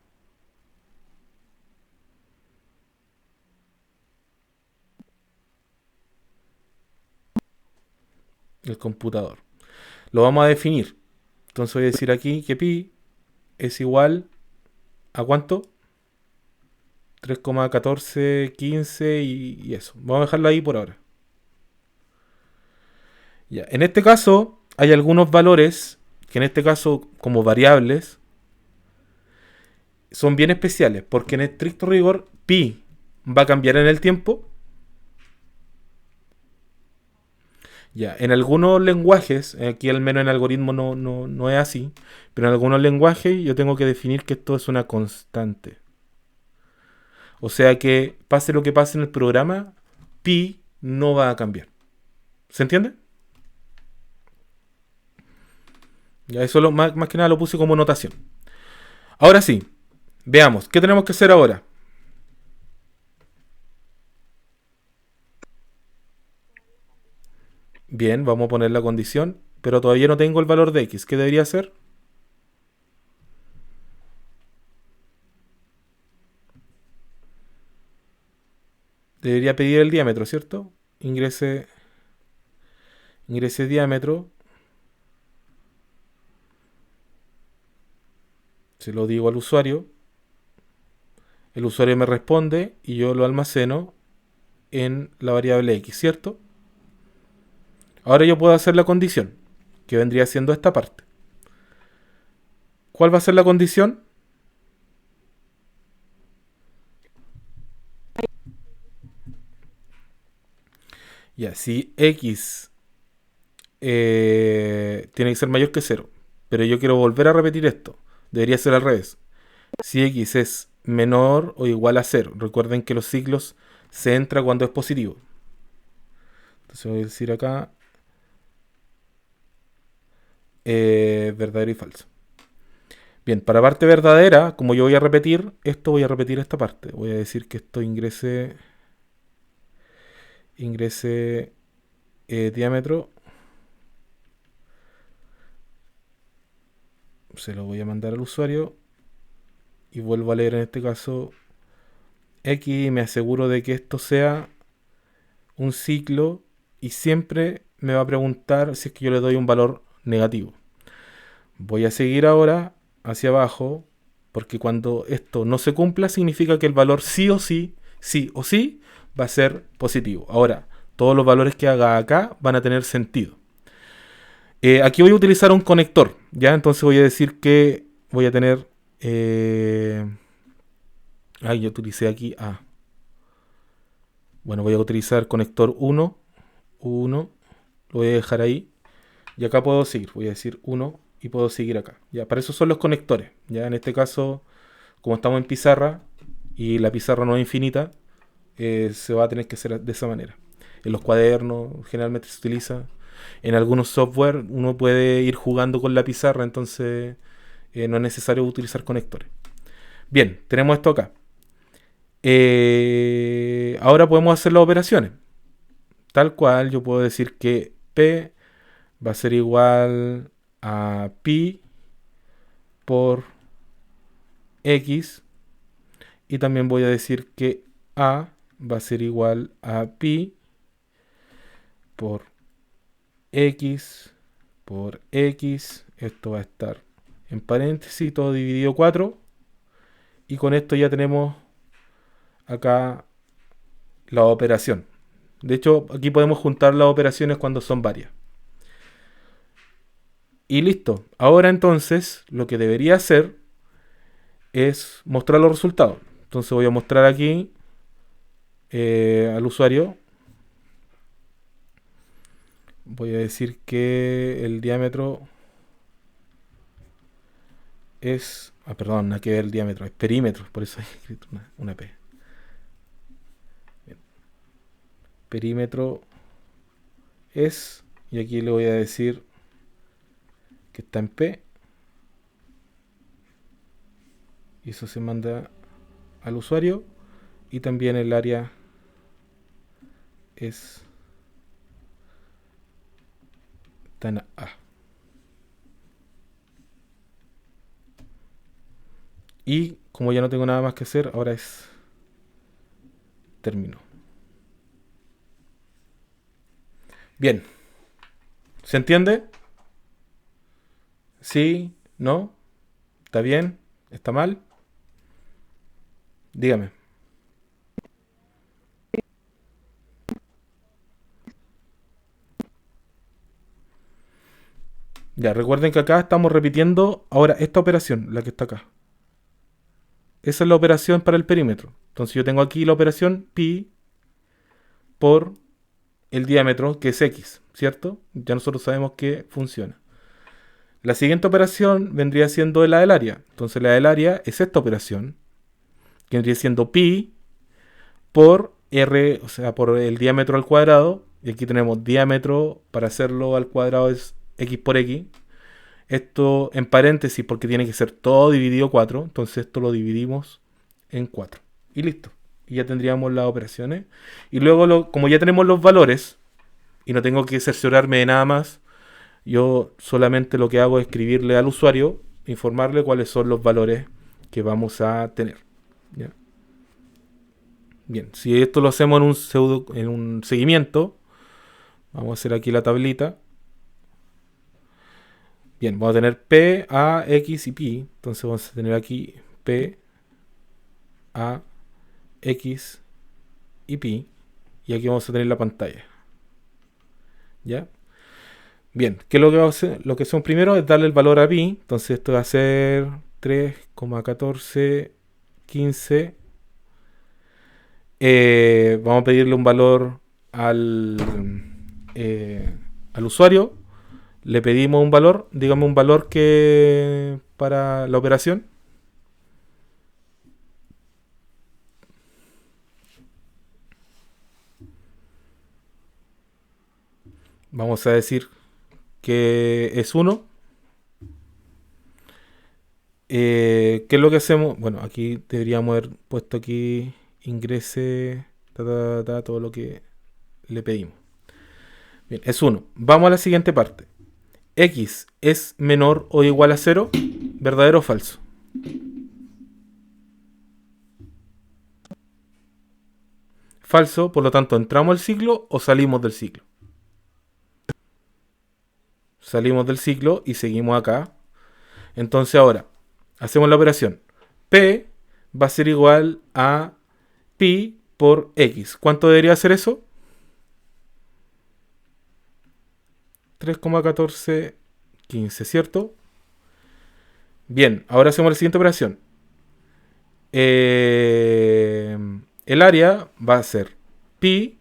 S1: El computador. Lo vamos a definir. Entonces voy a decir aquí que pi es igual a ¿cuánto? 3,1415 y eso. Vamos a dejarlo ahí por ahora. Ya. En este caso hay algunos valores que en este caso como variables son bien especiales porque en estricto rigor pi va a cambiar en el tiempo. Ya, en algunos lenguajes, aquí al menos en algoritmo no es así, pero en algunos lenguajes yo tengo que definir que esto es una constante. O sea que pase lo que pase en el programa, pi no va a cambiar. ¿Se entiende? Ya eso más que nada lo puse como notación. Ahora sí, veamos, ¿qué tenemos que hacer ahora? Bien, vamos a poner la condición, pero todavía no tengo el valor de x. ¿Qué debería hacer? Debería pedir el diámetro, ¿cierto? Ingrese diámetro, se lo digo al usuario, el usuario me responde y yo lo almaceno en la variable x, ¿cierto? Ahora yo puedo hacer la condición, que vendría siendo esta parte. ¿Cuál va a ser la condición? Ya, si x tiene que ser mayor que cero, pero yo quiero volver a repetir esto, debería ser al revés. Si x es menor o igual a cero, recuerden que los ciclos se entra cuando es positivo. Entonces voy a decir acá verdadero y falso. Bien, para parte verdadera, como yo voy a repetir esto, voy a repetir esta parte. Voy a decir que esto ingrese diámetro. Se lo voy a mandar al usuario y vuelvo a leer en este caso x y me aseguro de que esto sea un ciclo y siempre me va a preguntar si es que yo le doy un valor negativo. Voy a seguir ahora hacia abajo porque cuando esto no se cumpla significa que el valor sí o sí va a ser positivo. Ahora, todos los valores que haga acá van a tener sentido. Aquí voy a utilizar un conector, ¿ya? Entonces voy a decir que voy a tener... yo utilicé aquí A. Bueno, voy a utilizar conector 1, 1, lo voy a dejar ahí. Y acá puedo seguir, voy a decir 1 y puedo seguir acá. Ya, para eso son los conectores. Ya, en este caso, como estamos en pizarra y la pizarra no es infinita, se va a tener que hacer de esa manera. En los cuadernos generalmente se utiliza. En algunos software uno puede ir jugando con la pizarra, entonces no es necesario utilizar conectores. Bien, tenemos esto acá. Ahora podemos hacer las operaciones. Tal cual, yo puedo decir que P va a ser igual a pi por x Y también voy a decir que A va a ser igual a pi por x por x. Esto va a estar en paréntesis, todo dividido 4. Y con esto ya tenemos acá la operación. De hecho, aquí podemos juntar las operaciones cuando son varias. Y listo. Ahora entonces, lo que debería hacer es mostrar los resultados. Entonces voy a mostrar aquí al usuario. Voy a decir que el diámetro es... perdón, no hay que ver el diámetro, es perímetro, por eso he escrito una P. Bien. Perímetro es, y aquí le voy a decir que está en P. Y eso se manda al usuario. Y también el área está en A. Y como ya no tengo nada más que hacer, ahora es termino. Bien. ¿Se entiende? ¿Sí? ¿No? ¿Está bien? ¿Está mal? Dígame. Ya, recuerden que acá estamos repitiendo ahora esta operación, la que está acá. Esa es la operación para el perímetro. Entonces yo tengo aquí la operación pi por el diámetro, que es x, ¿cierto? Ya nosotros sabemos que funciona. La siguiente operación vendría siendo la del área. Entonces la del área es esta operación, que vendría siendo pi por r, o sea, por el diámetro al cuadrado. Y aquí tenemos diámetro, para hacerlo al cuadrado es x por x. Esto en paréntesis porque tiene que ser todo dividido 4. Entonces esto lo dividimos en 4. Y listo. Y ya tendríamos las operaciones. Y luego, como ya tenemos los valores, y no tengo que cerciorarme de nada más, yo solamente lo que hago es escribirle al usuario, informarle cuáles son los valores que vamos a tener. ¿Ya? Bien, si esto lo hacemos en un seguimiento, vamos a hacer aquí la tablita. Bien, vamos a tener P, A, X y Pi. Entonces vamos a tener aquí P, A, X y Pi. Y aquí vamos a tener la pantalla. ¿Ya? Bien, ¿qué es lo que vamos a hacer? Lo que hacemos primero es darle el valor a pi. Entonces esto va a ser 3,1415. Vamos a pedirle un valor al usuario. Le pedimos un valor, dígame un valor que para la operación. Vamos a decir que es 1. ¿Qué es lo que hacemos? Bueno, aquí deberíamos haber puesto aquí ingrese todo lo que le pedimos. Bien, es 1. Vamos a la siguiente parte. X es menor o igual a 0. ¿Verdadero o falso? Falso, por lo tanto, ¿entramos al ciclo o salimos del ciclo? Salimos del ciclo y seguimos acá. Entonces ahora, hacemos la operación. P va a ser igual a pi por X. ¿Cuánto debería ser eso? 3,1415, ¿cierto? Bien, ahora hacemos la siguiente operación. El área va a ser pi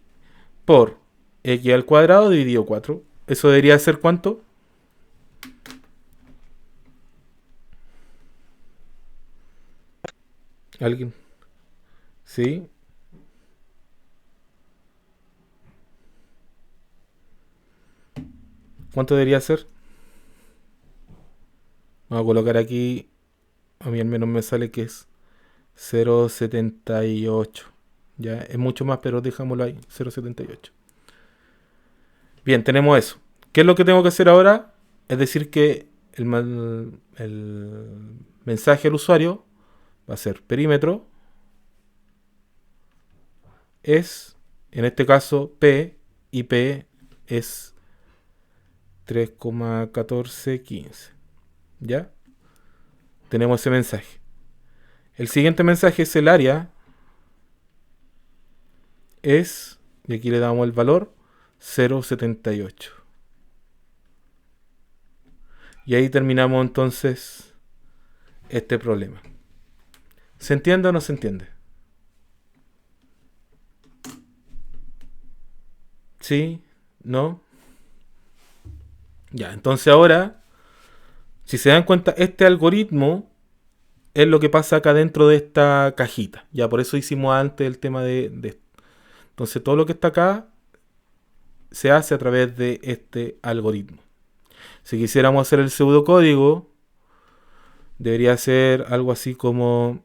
S1: por x al cuadrado dividido 4. ¿Eso debería ser cuánto? ¿Alguien? ¿Sí? ¿Cuánto debería ser? Vamos a colocar aquí. A mí al menos me sale que es 0,78. Ya es mucho más, pero dejámoslo ahí. 0,78. Bien, tenemos eso. ¿Qué es lo que tengo que hacer ahora? Es decir que el mensaje al usuario va a ser perímetro es, en este caso, P, y P es 3,1415. ¿Ya? Tenemos ese mensaje. El siguiente mensaje es el área, es, y aquí le damos el valor, 0,78. Y ahí terminamos entonces este problema. ¿Se entiende o no se entiende? ¿Sí? ¿No? Ya, entonces ahora, si se dan cuenta, este algoritmo es lo que pasa acá dentro de esta cajita. Ya, por eso hicimos antes el tema de esto. Entonces todo lo que está acá se hace a través de este algoritmo. Si quisiéramos hacer el pseudocódigo, debería ser algo así como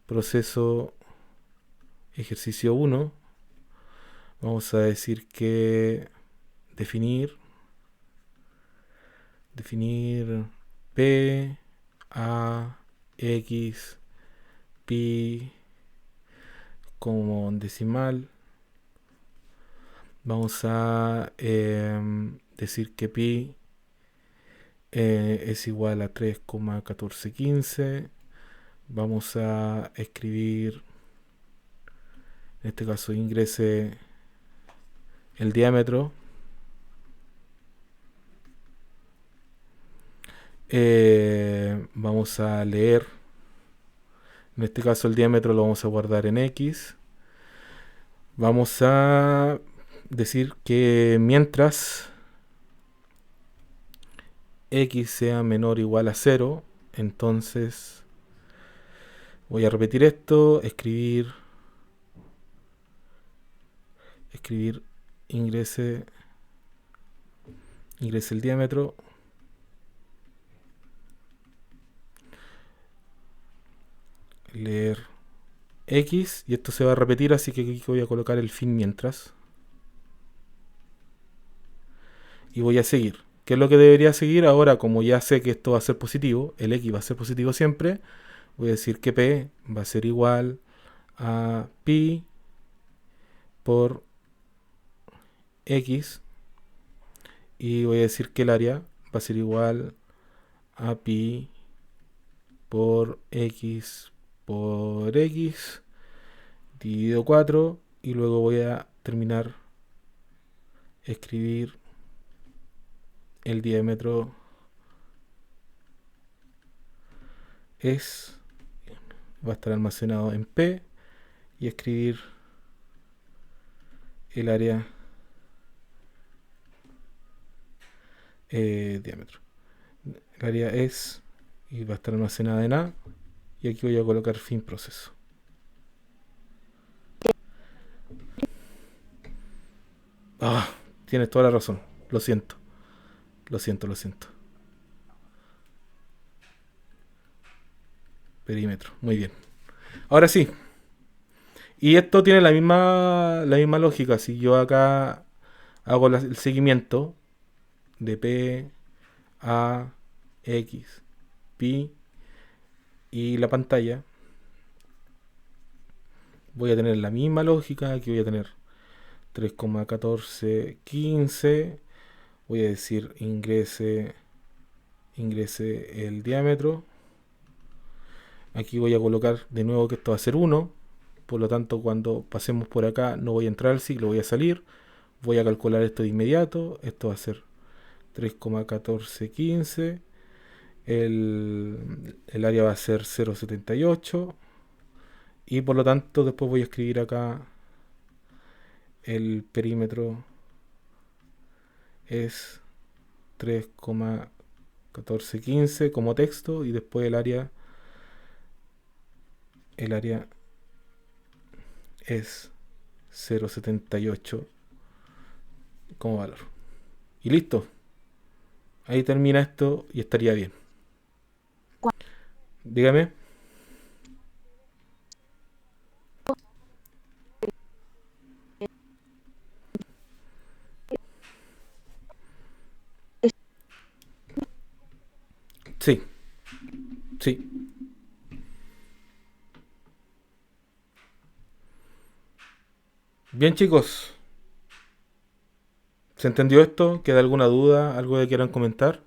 S1: proceso ejercicio 1. Vamos a decir que definir P, A, X, pi como decimal. Vamos a decir que pi es igual a 3,1415. Vamos a escribir, en este caso ingrese el diámetro. Vamos a leer, en este caso el diámetro lo vamos a guardar en X. Vamos a decir que mientras X sea menor o igual a 0, entonces voy a repetir esto, escribir ingrese el diámetro, leer X, y esto se va a repetir, así que aquí voy a colocar el fin mientras y voy a seguir. ¿Qué es lo que debería seguir? Ahora, como ya sé que esto va a ser positivo, el X va a ser positivo siempre, voy a decir que P va a ser igual a pi por X, y voy a decir que el área va a ser igual a pi por X dividido 4, y luego voy a terminar escribir el diámetro es, va a estar almacenado en P, y escribir el área diámetro. El área es, y va a estar almacenada en A, y aquí voy a colocar fin proceso. Ah, tienes toda la razón. Lo siento. Perímetro. Muy bien. Ahora sí. Y esto tiene la misma lógica. Si yo acá hago el seguimiento de P, A, X, pi y la pantalla, voy a tener la misma lógica. Aquí voy a tener 3,1415. Voy a decir ingrese el diámetro. Aquí voy a colocar de nuevo que esto va a ser 1. Por lo tanto, cuando pasemos por acá no voy a entrar al ciclo, voy a salir. Voy a calcular esto de inmediato. Esto va a ser 3,1415. El área va a ser 0,78. Y por lo tanto después voy a escribir acá el perímetro es 3,1415 como texto, y después el área es 0,78 como valor. Y listo. Ahí termina esto y estaría bien. Dígame. Sí, sí. Bien, chicos, ¿se entendió esto? ¿Queda alguna duda? ¿Algo que quieran comentar?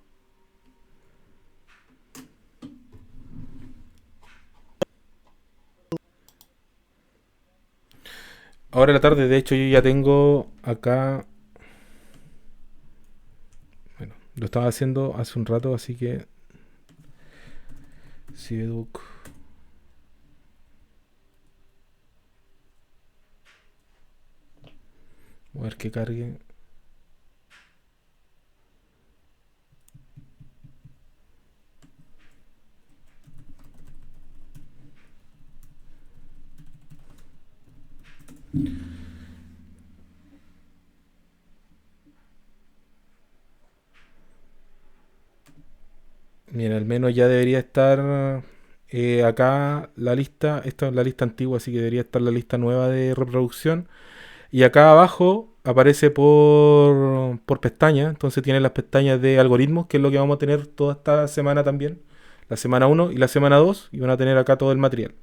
S1: Ahora en la tarde, de hecho, yo ya tengo acá. Bueno, lo estaba haciendo hace un rato, así que. Cibeduc. Voy a ver que cargue. Mira, al menos ya debería estar acá la lista. Esta es la lista antigua, así que debería estar la lista nueva de reproducción. Y acá abajo aparece por pestaña. Entonces tiene las pestañas de algoritmos, que es lo que vamos a tener toda esta semana también. La semana uno y la semana 2. Y van a tener acá todo el material.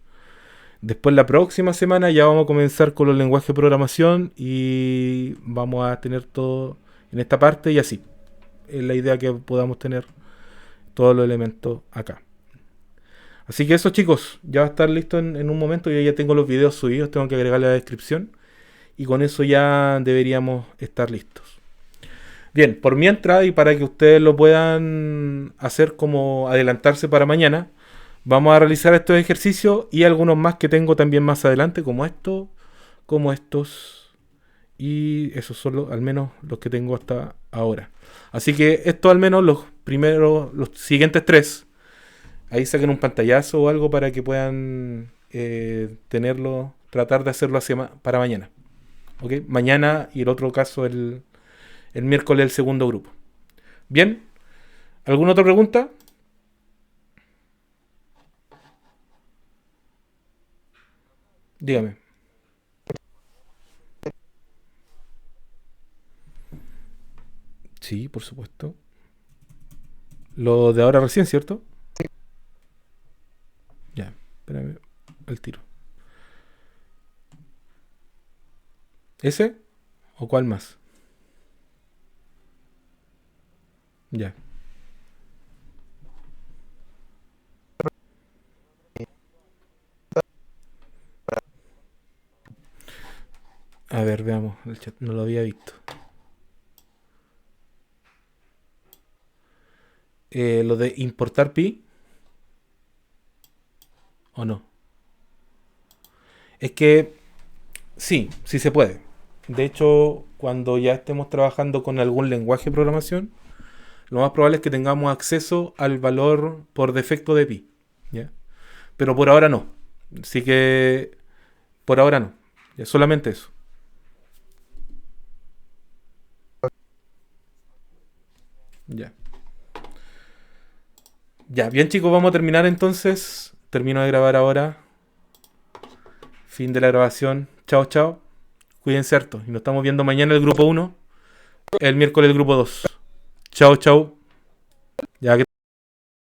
S1: Después la próxima semana ya vamos a comenzar con los lenguajes de programación. Y vamos a tener todo en esta parte y así. Es la idea que podamos tener todos los elementos acá. Así que eso, chicos, ya va a estar listo en un momento. Yo ya tengo los videos subidos, tengo que agregarle la descripción. Y con eso ya deberíamos estar listos. Bien, por mientras, y para que ustedes lo puedan hacer como adelantarse para mañana, vamos a realizar estos ejercicios y algunos más que tengo también más adelante, como estos, como estos. Y esos son al menos los que tengo hasta ahora. Así que esto al menos los primeros, los siguientes tres. Ahí saquen un pantallazo o algo para que puedan tenerlo, tratar de hacerlo para mañana. ¿Ok? Mañana y el otro caso el miércoles el segundo grupo. Bien, ¿alguna otra pregunta? Dígame. Sí, por supuesto. Lo de ahora recién, ¿cierto? Ya, espérame, el tiro. ¿Ese? ¿O cuál más? Ya. A ver, veamos el chat. No lo había visto. Lo de importar pi o no. Es que sí, sí se puede. De hecho, cuando ya estemos trabajando con algún lenguaje de programación, lo más probable es que tengamos acceso al valor por defecto de pi. ¿Ya? Pero por ahora no. Así que por ahora no. Ya, solamente eso. Ya. Ya, bien chicos, vamos a terminar entonces. Termino de grabar ahora. Fin de la grabación. Chao, chao. Cuídense harto. Y nos estamos viendo mañana el grupo uno, el miércoles el grupo 2. Chao, chao. Ya que